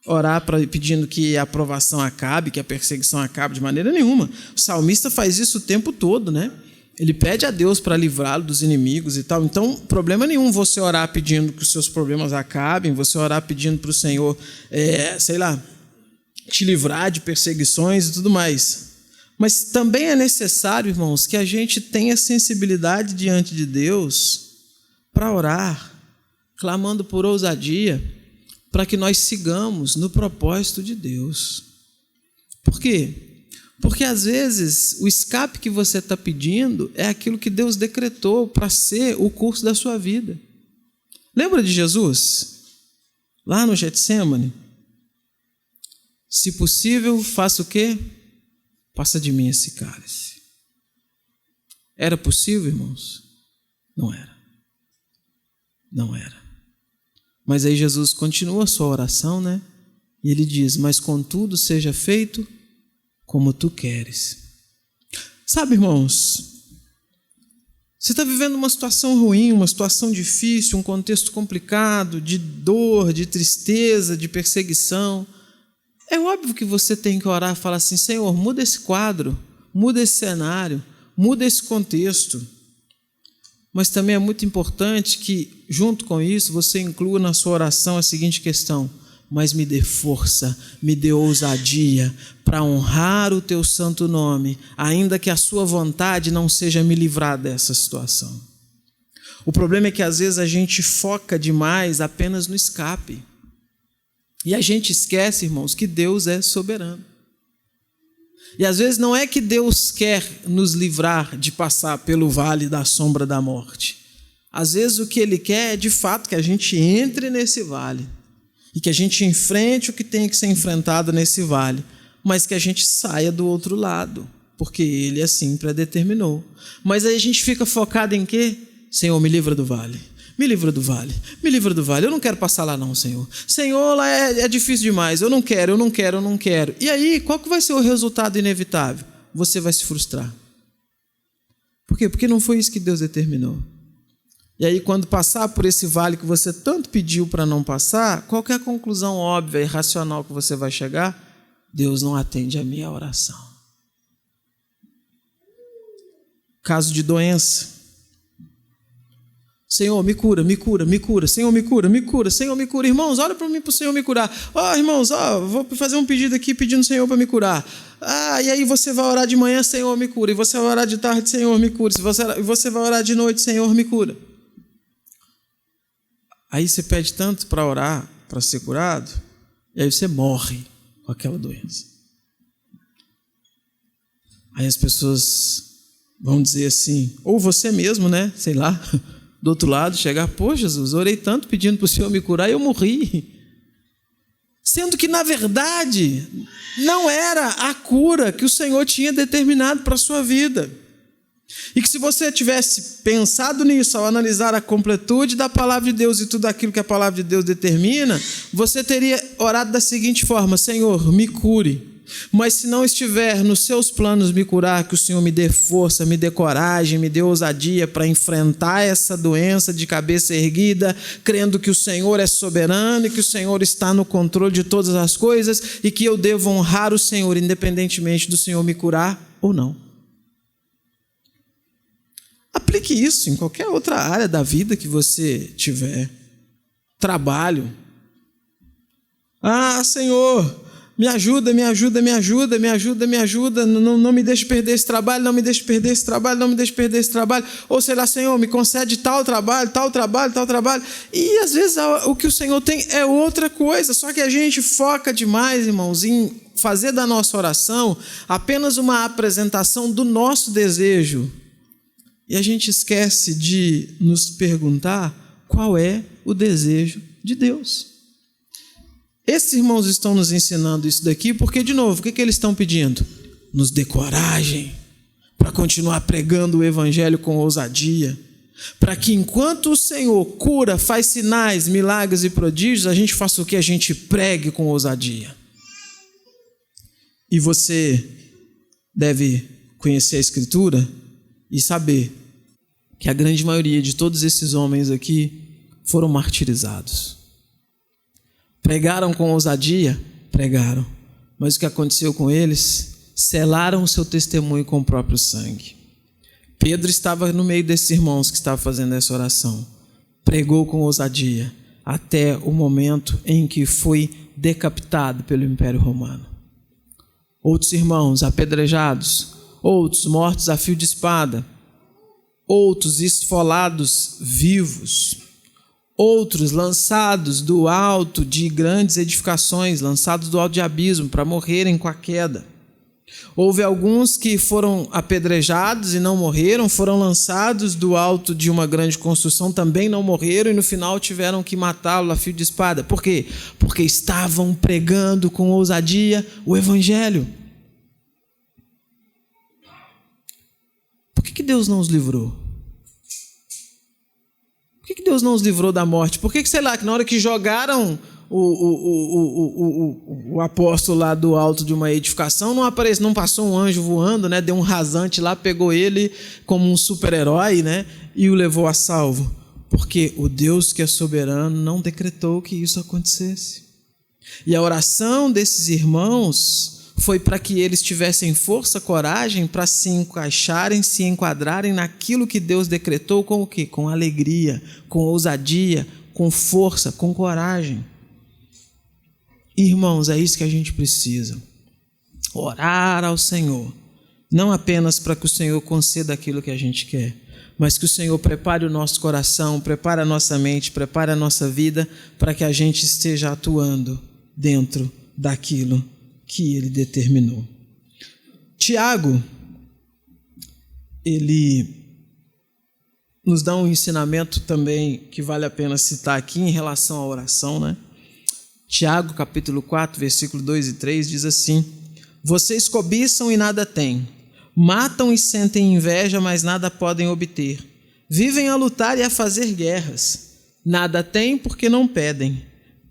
Orar pedindo que a aprovação acabe, que a perseguição acabe, de maneira nenhuma. O salmista faz isso o tempo todo, né? Ele pede a Deus para livrá-lo dos inimigos e tal. Então, problema nenhum você orar pedindo que os seus problemas acabem, você orar pedindo para o Senhor, te livrar de perseguições e tudo mais. Mas também é necessário, irmãos, que a gente tenha sensibilidade diante de Deus para orar, clamando por ousadia, para que nós sigamos no propósito de Deus. Por quê? Porque às vezes o escape que você está pedindo é aquilo que Deus decretou para ser o curso da sua vida. Lembra de Jesus? Lá no Getsêmani? Se possível, faça o quê? Passa de mim esse cálice. Era possível, irmãos? Não era. Não era. Mas aí Jesus continua a sua oração, né? E ele diz, mas contudo seja feito como tu queres. Sabe, irmãos, você está vivendo uma situação ruim, uma situação difícil, um contexto complicado, de dor, de tristeza, de perseguição. É óbvio que você tem que orar e falar assim, Senhor, muda esse quadro, muda esse cenário, muda esse contexto. Mas também é muito importante que, junto com isso, você inclua na sua oração a seguinte questão, mas me dê força, me dê ousadia para honrar o teu santo nome, ainda que a sua vontade não seja me livrar dessa situação. O problema é que às vezes a gente foca demais apenas no escape. E a gente esquece, irmãos, que Deus é soberano. E às vezes não é que Deus quer nos livrar de passar pelo vale da sombra da morte. Às vezes o que Ele quer é de fato que a gente entre nesse vale e que a gente enfrente o que tem que ser enfrentado nesse vale, mas que a gente saia do outro lado, porque Ele assim predeterminou. Mas aí a gente fica focado em quê? Senhor, me livra do vale. Me livra do vale, me livra do vale. Eu não quero passar lá não, Senhor. Senhor, lá é difícil demais. Eu não quero. E aí, qual que vai ser o resultado inevitável? Você vai se frustrar. Por quê? Porque não foi isso que Deus determinou. E aí, quando passar por esse vale que você tanto pediu para não passar, qual que é a conclusão óbvia e racional que você vai chegar? Deus não atende a minha oração. Caso de doença. Senhor, me cura, me cura, me cura. Senhor, me cura, me cura. Senhor, me cura. Irmãos, olha para mim para o Senhor me curar. Irmãos, vou fazer um pedido aqui pedindo o Senhor para me curar. E aí você vai orar de manhã, Senhor, me cura. E você vai orar de tarde, Senhor, me cura. E você vai orar de noite, Senhor, me cura. Aí você pede tanto para orar, para ser curado, e aí você morre com aquela doença. Aí as pessoas vão dizer assim, ou você mesmo, né? Sei lá, do outro lado, chegar, pô, Jesus, orei tanto pedindo para o Senhor me curar e eu morri. Sendo que, na verdade, não era a cura que o Senhor tinha determinado para a sua vida. E que se você tivesse pensado nisso, ao analisar a completude da palavra de Deus e tudo aquilo que a palavra de Deus determina, você teria orado da seguinte forma: Senhor, me cure. Mas se não estiver nos seus planos me curar, que o Senhor me dê força, me dê coragem, me dê ousadia para enfrentar essa doença de cabeça erguida, crendo que o Senhor é soberano e que o Senhor está no controle de todas as coisas e que eu devo honrar o Senhor, independentemente do Senhor me curar ou não. Aplique isso em qualquer outra área da vida que você tiver. Trabalho. Senhor, me ajuda, me ajuda, me ajuda, me ajuda, me ajuda, não me deixe perder esse trabalho, não me deixe perder esse trabalho, não me deixe perder esse trabalho. Ou sei lá, Senhor, me concede tal trabalho, tal trabalho, tal trabalho. E às vezes o que o Senhor tem é outra coisa, só que a gente foca demais, irmãos, em fazer da nossa oração apenas uma apresentação do nosso desejo. E a gente esquece de nos perguntar qual é o desejo de Deus. Esses irmãos estão nos ensinando isso daqui porque, de novo, o que eles estão pedindo? Nos dê coragem para continuar pregando o evangelho com ousadia, para que enquanto o Senhor cura, faz sinais, milagres e prodígios, a gente faça o que? A gente pregue com ousadia. E você deve conhecer a Escritura e saber que a grande maioria de todos esses homens aqui foram martirizados. Pregaram com ousadia? Pregaram. Mas o que aconteceu com eles? Selaram o seu testemunho com o próprio sangue. Pedro estava no meio desses irmãos que estavam fazendo essa oração. Pregou com ousadia até o momento em que foi decapitado pelo Império Romano. Outros irmãos apedrejados, outros mortos a fio de espada, outros esfolados vivos, outros lançados do alto de grandes edificações, lançados do alto de abismo para morrerem com a queda. Houve alguns que foram apedrejados e não morreram, foram lançados do alto de uma grande construção, também não morreram e no final tiveram que matá-lo a fio de espada. Por quê? Porque estavam pregando com ousadia o evangelho. Por que Deus não os livrou? Por que Deus não os livrou da morte? Por que, sei lá, que na hora que jogaram o apóstolo lá do alto de uma edificação, não passou um anjo voando, né? Deu um rasante lá, pegou ele como um super-herói, né? E o levou a salvo? Porque o Deus que é soberano não decretou que isso acontecesse. E a oração desses irmãos foi para que eles tivessem força, coragem para se encaixarem, se enquadrarem naquilo que Deus decretou com o quê? Com alegria, com ousadia, com força, com coragem. Irmãos, é isso que a gente precisa. Orar ao Senhor, não apenas para que o Senhor conceda aquilo que a gente quer, mas que o Senhor prepare o nosso coração, prepare a nossa mente, prepare a nossa vida para que a gente esteja atuando dentro daquilo que Ele determinou. Tiago, ele nos dá um ensinamento também que vale a pena citar aqui em relação à oração, né? Tiago, capítulo 4, versículo 2 e 3, diz assim: vocês cobiçam e nada têm, matam e sentem inveja, mas nada podem obter. Vivem a lutar e a fazer guerras. Nada têm porque não pedem.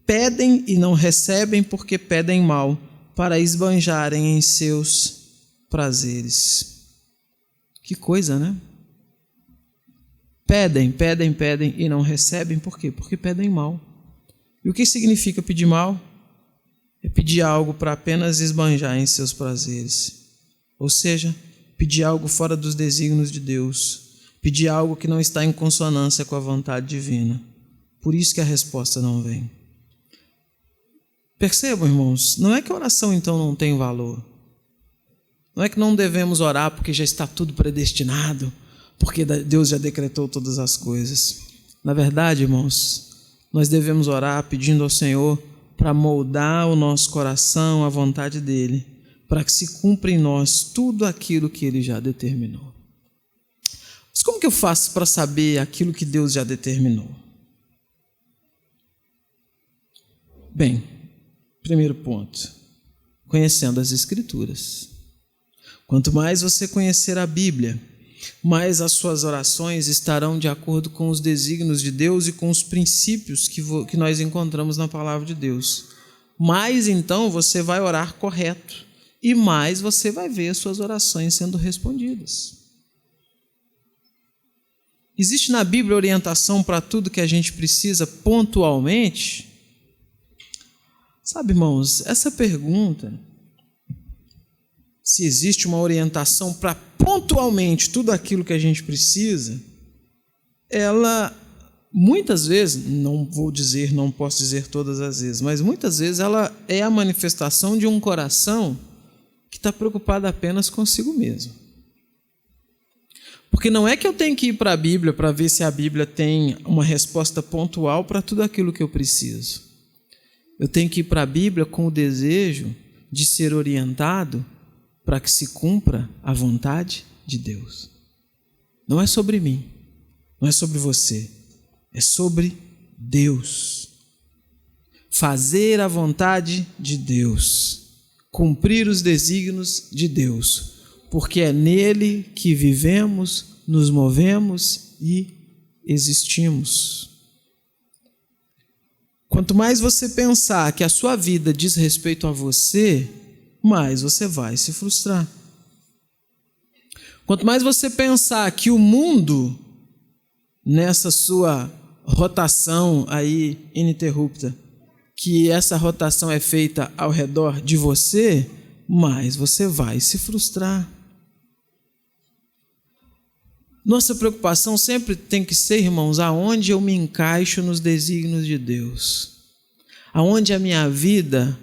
Pedem e não recebem porque pedem mal, para esbanjarem em seus prazeres. Que coisa, né? Pedem e não recebem, por quê? Porque pedem mal. E o que significa pedir mal? É pedir algo para apenas esbanjar em seus prazeres. Ou seja, pedir algo fora dos desígnios de Deus. pedir algo que não está em consonância com a vontade divina. Por isso que a resposta não vem. Percebam, irmãos, não é que a oração então não tem valor. Não é que não devemos orar porque já está tudo predestinado, porque Deus já decretou todas as coisas. Na verdade, irmãos, nós devemos orar pedindo ao Senhor para moldar o nosso coração à vontade dEle, para que se cumpra em nós tudo aquilo que Ele já determinou. Mas como que eu faço para saber aquilo que Deus já determinou? Bem, primeiro ponto, conhecendo as Escrituras. Quanto mais você conhecer a Bíblia, mais as suas orações estarão de acordo com os desígnios de Deus e com os princípios que nós encontramos na palavra de Deus. Mais então você vai orar correto e mais você vai ver as suas orações sendo respondidas. Existe na Bíblia orientação para tudo que a gente precisa pontualmente? Sabe, irmãos, essa pergunta, se existe uma orientação para pontualmente tudo aquilo que a gente precisa, ela muitas vezes, não posso dizer todas as vezes, mas muitas vezes ela é a manifestação de um coração que está preocupado apenas consigo mesmo. Porque não é que eu tenho que ir para a Bíblia para ver se a Bíblia tem uma resposta pontual para tudo aquilo que eu preciso. Eu tenho que ir para a Bíblia com o desejo de ser orientado para que se cumpra a vontade de Deus. Não é sobre mim, não é sobre você, é sobre Deus. Fazer a vontade de Deus, cumprir os desígnios de Deus, porque é nele que vivemos, nos movemos e existimos. Quanto mais você pensar que a sua vida diz respeito a você, mais você vai se frustrar. Quanto mais você pensar que o mundo, nessa sua rotação aí ininterrupta, que essa rotação é feita ao redor de você, mais você vai se frustrar. Nossa preocupação sempre tem que ser, irmãos, aonde eu me encaixo nos desígnios de Deus. Aonde a minha vida,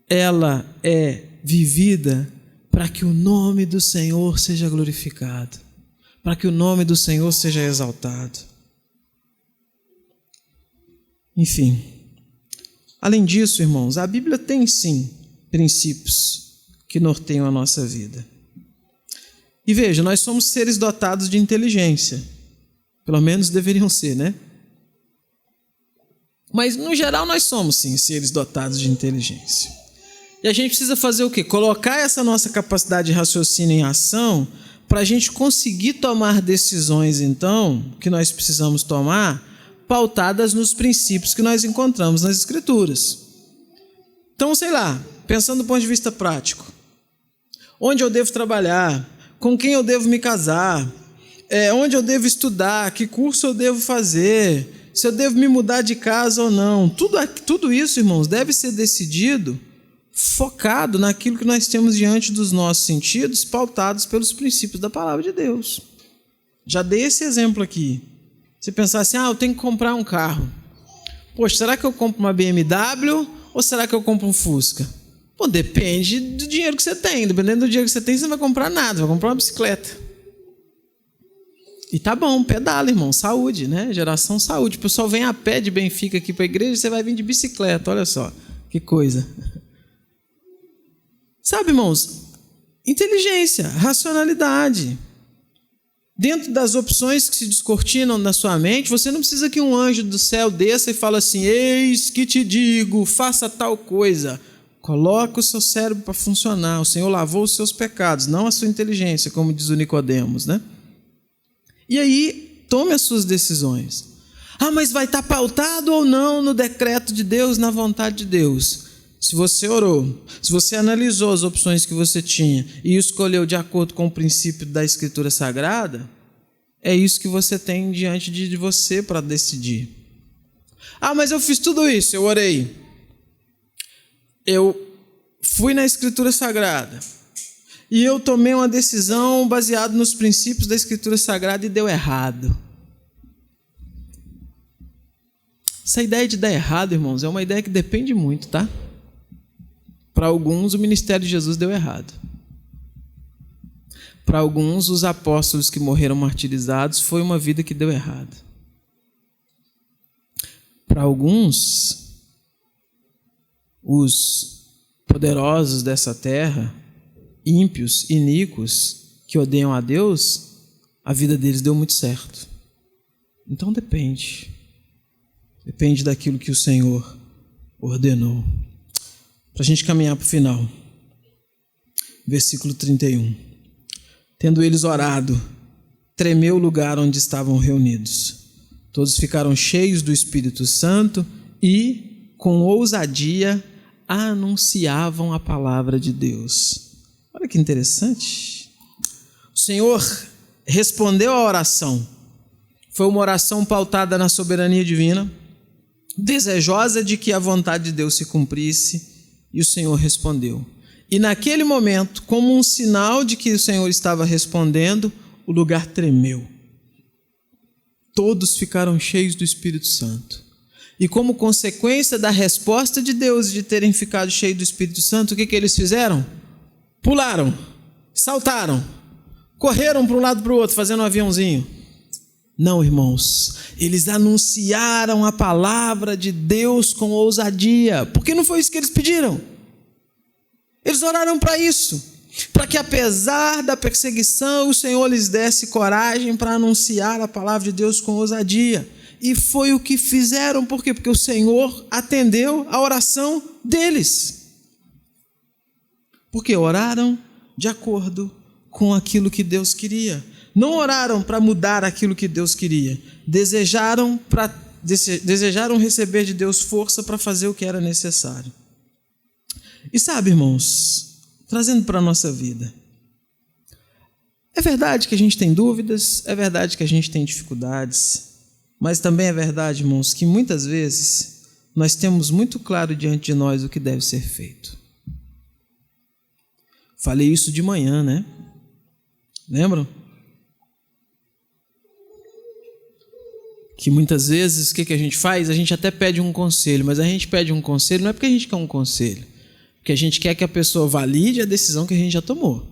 ela é vivida para que o nome do Senhor seja glorificado, para que o nome do Senhor seja exaltado. Enfim, além disso, irmãos, a Bíblia tem sim princípios que norteiam a nossa vida. E veja, nós somos seres dotados de inteligência. Pelo menos deveriam ser, né? Mas, no geral, nós somos, sim, seres dotados de inteligência. E a gente precisa fazer o quê? Colocar essa nossa capacidade de raciocínio em ação para a gente conseguir tomar decisões, então, que nós precisamos tomar, pautadas nos princípios que nós encontramos nas Escrituras. Então, sei lá, pensando do ponto de vista prático, onde eu devo trabalhar, com quem eu devo me casar, onde eu devo estudar, que curso eu devo fazer, se eu devo me mudar de casa ou não. Tudo isso, irmãos, deve ser decidido focado naquilo que nós temos diante dos nossos sentidos, pautados pelos princípios da palavra de Deus. Já dei esse exemplo aqui. Você pensar assim, eu tenho que comprar um carro. Poxa, será que eu compro uma BMW ou será que eu compro um Fusca? Pô, depende do dinheiro que você tem. Dependendo do dinheiro que você tem, você não vai comprar nada, vai comprar uma bicicleta. E tá bom, pedala, irmão, saúde, né? Geração saúde. O pessoal vem a pé de Benfica aqui para a igreja, você vai vir de bicicleta, olha só, que coisa. Sabe, irmãos, inteligência, racionalidade. Dentro das opções que se descortinam na sua mente, você não precisa que um anjo do céu desça e fale assim, eis que te digo, faça tal coisa. Coloca o seu cérebro para funcionar. O Senhor lavou os seus pecados, não a sua inteligência, como diz o Nicodemos, né? E aí, tome as suas decisões. Mas vai estar pautado ou não no decreto de Deus, na vontade de Deus? Se você orou, se você analisou as opções que você tinha e escolheu de acordo com o princípio da Escritura Sagrada, é isso que você tem diante de você para decidir. Mas eu fiz tudo isso, eu orei. Eu fui na Escritura Sagrada. e eu tomei uma decisão baseada nos princípios da Escritura Sagrada e deu errado. Essa ideia de dar errado, irmãos, é uma ideia que depende muito, tá? Para alguns, o ministério de Jesus deu errado. Para alguns, os apóstolos que morreram martirizados, foi uma vida que deu errado. Para alguns, os poderosos dessa terra, ímpios, iníquos, que odeiam a Deus, a vida deles deu muito certo. Então depende. Depende daquilo que o Senhor ordenou. Para a gente caminhar para o final. Versículo 31. Tendo eles orado, tremeu o lugar onde estavam reunidos. Todos ficaram cheios do Espírito Santo e, com ousadia, anunciavam a palavra de Deus. Olha que interessante. O Senhor respondeu à oração. Foi uma oração pautada na soberania divina, desejosa de que a vontade de Deus se cumprisse, e o Senhor respondeu. E naquele momento, como um sinal de que o Senhor estava respondendo, o lugar tremeu. Todos ficaram cheios do Espírito Santo. E como consequência da resposta de Deus de terem ficado cheios do Espírito Santo, o que eles fizeram? Pularam, saltaram, correram para um lado para o outro, fazendo um aviãozinho. Não, irmãos, eles anunciaram a palavra de Deus com ousadia, porque não foi isso que eles pediram. Eles oraram para isso, para que apesar da perseguição, o Senhor lhes desse coragem para anunciar a palavra de Deus com ousadia. E foi o que fizeram, por quê? Porque o Senhor atendeu a oração deles. Porque oraram de acordo com aquilo que Deus queria. Não oraram para mudar aquilo que Deus queria. Desejaram receber de Deus força para fazer o que era necessário. E sabe, irmãos, trazendo para a nossa vida, é verdade que a gente tem dúvidas, é verdade que a gente tem dificuldades, mas também é verdade, irmãos, que muitas vezes nós temos muito claro diante de nós o que deve ser feito. Falei isso de manhã, né? Lembram? Que muitas vezes, o que a gente faz? A gente até pede um conselho, mas a gente pede um conselho não é porque a gente quer um conselho, porque a gente quer que a pessoa valide a decisão que a gente já tomou.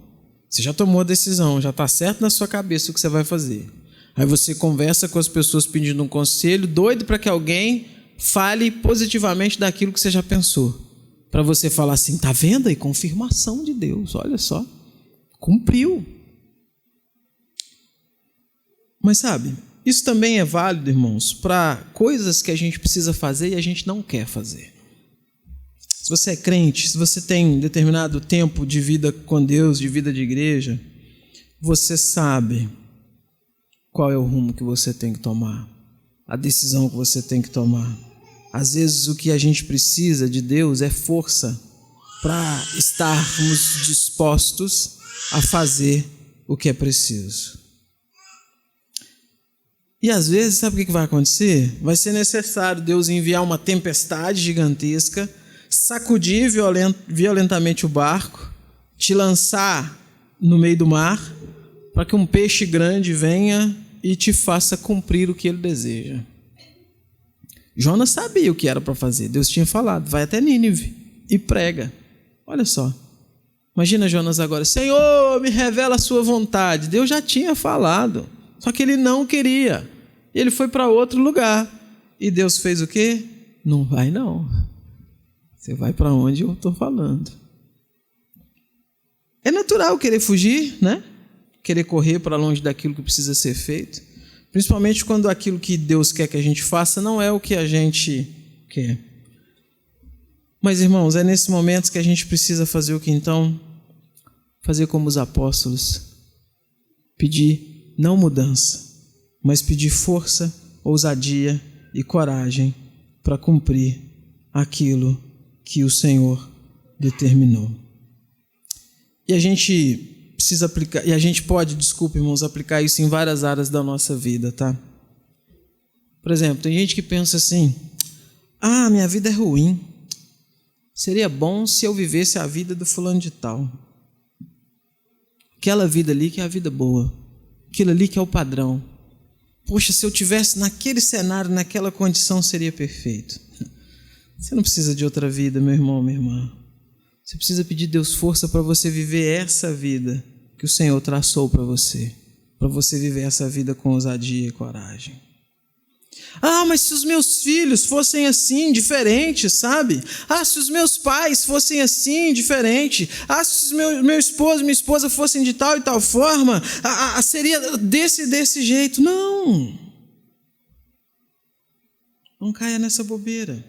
Você já tomou a decisão, já está certo na sua cabeça o que você vai fazer. Aí você conversa com as pessoas pedindo um conselho, doido para que alguém fale positivamente daquilo que você já pensou. Para você falar assim, tá vendo aí? Confirmação de Deus, olha só, cumpriu. Mas sabe, isso também é válido, irmãos, para coisas que a gente precisa fazer e a gente não quer fazer. Se você é crente, se você tem determinado tempo de vida com Deus, de vida de igreja, você sabe qual é o rumo que você tem que tomar, a decisão que você tem que tomar. Às vezes o que a gente precisa de Deus é força para estarmos dispostos a fazer o que é preciso. E às vezes, sabe o que vai acontecer? Vai ser necessário Deus enviar uma tempestade gigantesca, sacudir violentamente o barco, te lançar no meio do mar, para que um peixe grande venha e te faça cumprir o que ele deseja. Jonas sabia o que era para fazer. Deus tinha falado, vai até Nínive e prega. Olha só. Imagina Jonas agora, Senhor, me revela a sua vontade. Deus já tinha falado, só que ele não queria. Ele foi para outro lugar. E Deus fez o quê? Não vai não. Você vai para onde eu estou falando. É natural querer fugir, né? Querer correr para longe daquilo que precisa ser feito. Principalmente quando aquilo que Deus quer que a gente faça não é o que a gente quer. Mas, irmãos, é nesses momentos que a gente precisa fazer o que então? Fazer como os apóstolos. Pedir não mudança, mas pedir força, ousadia e coragem para cumprir aquilo que o Senhor determinou. E a gente precisa aplicar, e a gente pode, irmãos, aplicar isso em várias áreas da nossa vida, tá? Por exemplo, tem gente que pensa assim, minha vida é ruim, seria bom se eu vivesse a vida do fulano de tal. Aquela vida ali que é a vida boa. Aquilo ali que é o padrão. Poxa, se eu tivesse naquele cenário, naquela condição, seria perfeito. Você não precisa de outra vida, meu irmão, minha irmã. Você precisa pedir a Deus força para você viver essa vida que o Senhor traçou para você viver essa vida com ousadia e coragem. Ah, mas se os meus filhos fossem assim, diferentes, sabe? Ah, se os meus pais fossem assim, diferente. Ah, se meu esposo e minha esposa fossem de tal e tal forma, seria desse jeito. Não caia nessa bobeira.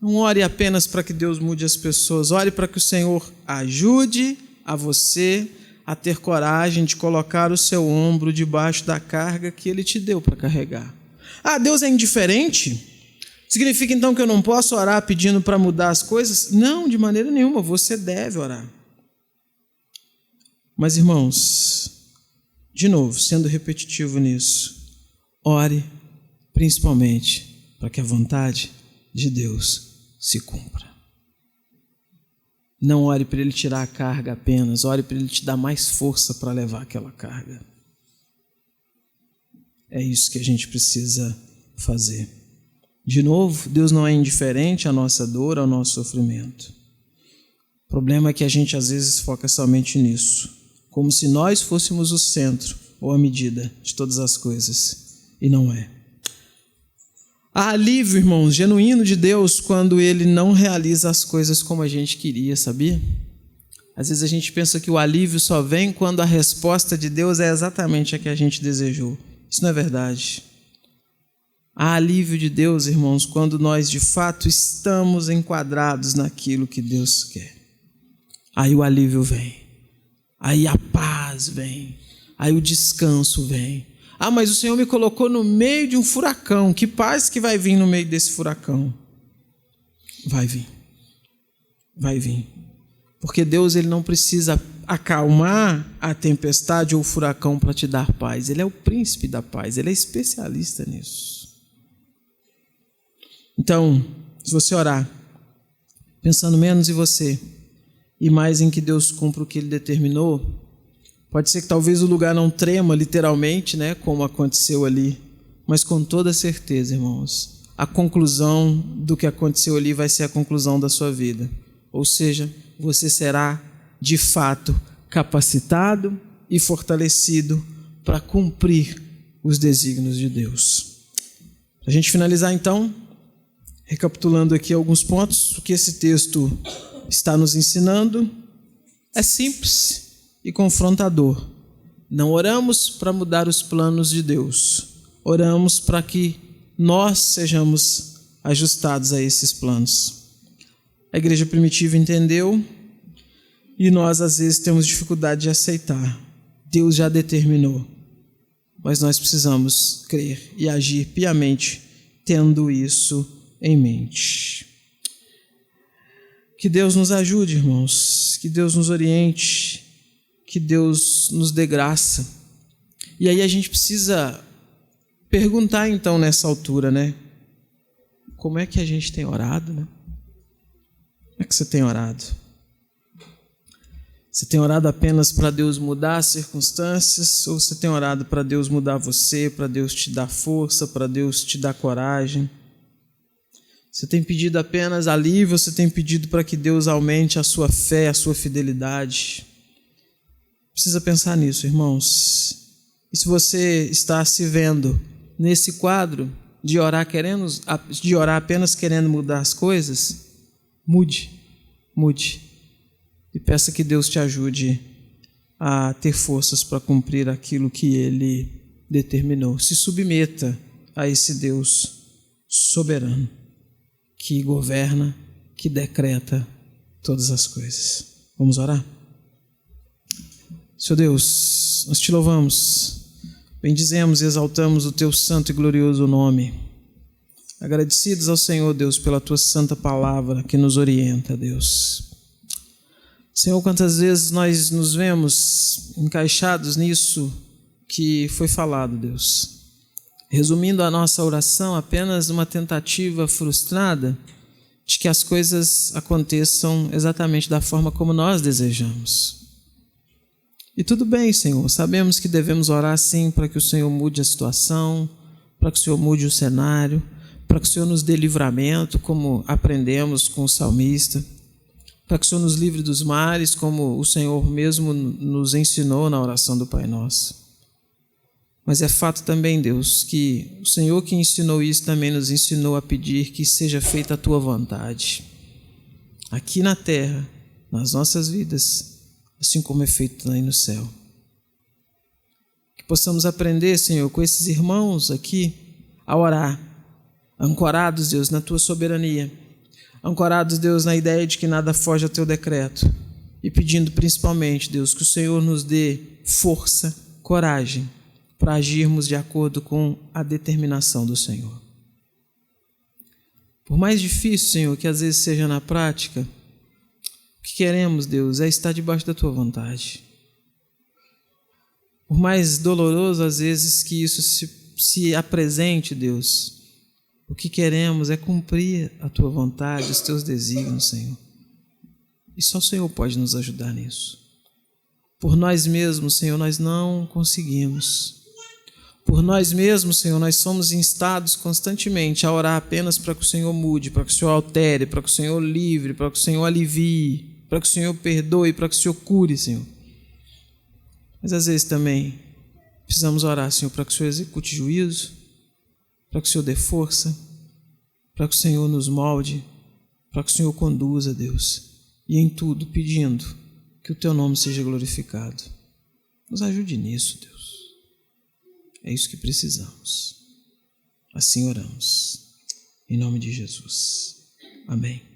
Não ore apenas para que Deus mude as pessoas. Ore para que o Senhor ajude a você a ter coragem de colocar o seu ombro debaixo da carga que Ele te deu para carregar. Ah, Deus é indiferente? Significa então que eu não posso orar pedindo para mudar as coisas? Não, de maneira nenhuma, você deve orar. Mas, irmãos, de novo, sendo repetitivo nisso, ore principalmente para que a vontade de Deus se cumpra. Não ore para Ele tirar a carga apenas, ore para Ele te dar mais força para levar aquela carga. É isso que a gente precisa fazer. De novo, Deus não é indiferente à nossa dor, ao nosso sofrimento. O problema é que a gente às vezes foca somente nisso, como se nós fôssemos o centro ou a medida de todas as coisas, e não é. Há alívio, irmãos, genuíno de Deus quando Ele não realiza as coisas como a gente queria, sabia? Às vezes a gente pensa que o alívio só vem quando a resposta de Deus é exatamente a que a gente desejou. Isso não é verdade. Há alívio de Deus, irmãos, quando nós de fato estamos enquadrados naquilo que Deus quer. Aí o alívio vem, aí a paz vem, aí o descanso vem. Ah, mas o Senhor me colocou no meio de um furacão. Que paz que vai vir no meio desse furacão? Vai vir. Vai vir. Porque Deus, Ele não precisa acalmar a tempestade ou o furacão para te dar paz. Ele é o príncipe da paz. Ele é especialista nisso. Então, se você orar, pensando menos em você e mais em que Deus cumpra o que Ele determinou, pode ser que talvez o lugar não trema literalmente, né, como aconteceu ali, mas com toda certeza, irmãos, a conclusão do que aconteceu ali vai ser a conclusão da sua vida. Ou seja, você será de fato capacitado e fortalecido para cumprir os desígnios de Deus. Para a gente finalizar então, recapitulando aqui alguns pontos, o que esse texto está nos ensinando é simples e confrontador. Não oramos para mudar os planos de Deus, oramos para que nós sejamos ajustados a esses planos. A igreja primitiva entendeu e nós às vezes temos dificuldade de aceitar. Deus já determinou, mas nós precisamos crer e agir piamente tendo isso em mente. Que Deus nos ajude, irmãos, que Deus nos oriente, que Deus nos dê graça. E aí a gente precisa perguntar então nessa altura, né? Como é que a gente tem orado, né? Como é que você tem orado? Você tem orado apenas para Deus mudar as circunstâncias? Ou você tem orado para Deus mudar você, para Deus te dar força, para Deus te dar coragem? Você tem pedido apenas alívio, você tem pedido para que Deus aumente a sua fé, a sua fidelidade? Precisa pensar nisso, irmãos. E se você está se vendo nesse quadro de orar apenas querendo mudar as coisas, mude. E peça que Deus te ajude a ter forças para cumprir aquilo que Ele determinou. Se submeta a esse Deus soberano, que governa, que decreta todas as coisas. Vamos orar? Senhor Deus, nós te louvamos, bendizemos e exaltamos o teu santo e glorioso nome. Agradecidos ao Senhor, Deus, pela tua santa palavra que nos orienta, Deus. Senhor, quantas vezes nós nos vemos encaixados nisso que foi falado, Deus. Resumindo a nossa oração, apenas uma tentativa frustrada de que as coisas aconteçam exatamente da forma como nós desejamos. E tudo bem, Senhor, sabemos que devemos orar sim para que o Senhor mude a situação, para que o Senhor mude o cenário, para que o Senhor nos dê livramento, como aprendemos com o salmista, para que o Senhor nos livre dos males, como o Senhor mesmo nos ensinou na oração do Pai Nosso. Mas é fato também, Deus, que o Senhor que ensinou isso também nos ensinou a pedir que seja feita a Tua vontade, aqui na terra, nas nossas vidas, assim como é feito aí no céu. Que possamos aprender, Senhor, com esses irmãos aqui, a orar, ancorados, Deus, na Tua soberania, ancorados, Deus, na ideia de que nada foge ao Teu decreto, e pedindo principalmente, Deus, que o Senhor nos dê força, coragem, para agirmos de acordo com a determinação do Senhor. Por mais difícil, Senhor, que às vezes seja na prática, o que queremos, Deus, é estar debaixo da Tua vontade. Por mais doloroso, às vezes, que isso se apresente, Deus, o que queremos é cumprir a Tua vontade, os Teus desígnios, Senhor. E só o Senhor pode nos ajudar nisso. Por nós mesmos, Senhor, nós não conseguimos. Por nós mesmos, Senhor, nós somos instados constantemente a orar apenas para que o Senhor mude, para que o Senhor altere, para que o Senhor livre, para que o Senhor alivie, para que o Senhor perdoe, para que o Senhor cure, Senhor. Mas às vezes também precisamos orar, Senhor, para que o Senhor execute juízo, para que o Senhor dê força, para que o Senhor nos molde, para que o Senhor conduza, Deus, e em tudo pedindo que o Teu nome seja glorificado. Nos ajude nisso, Deus. É isso que precisamos. Assim oramos. Em nome de Jesus. Amém.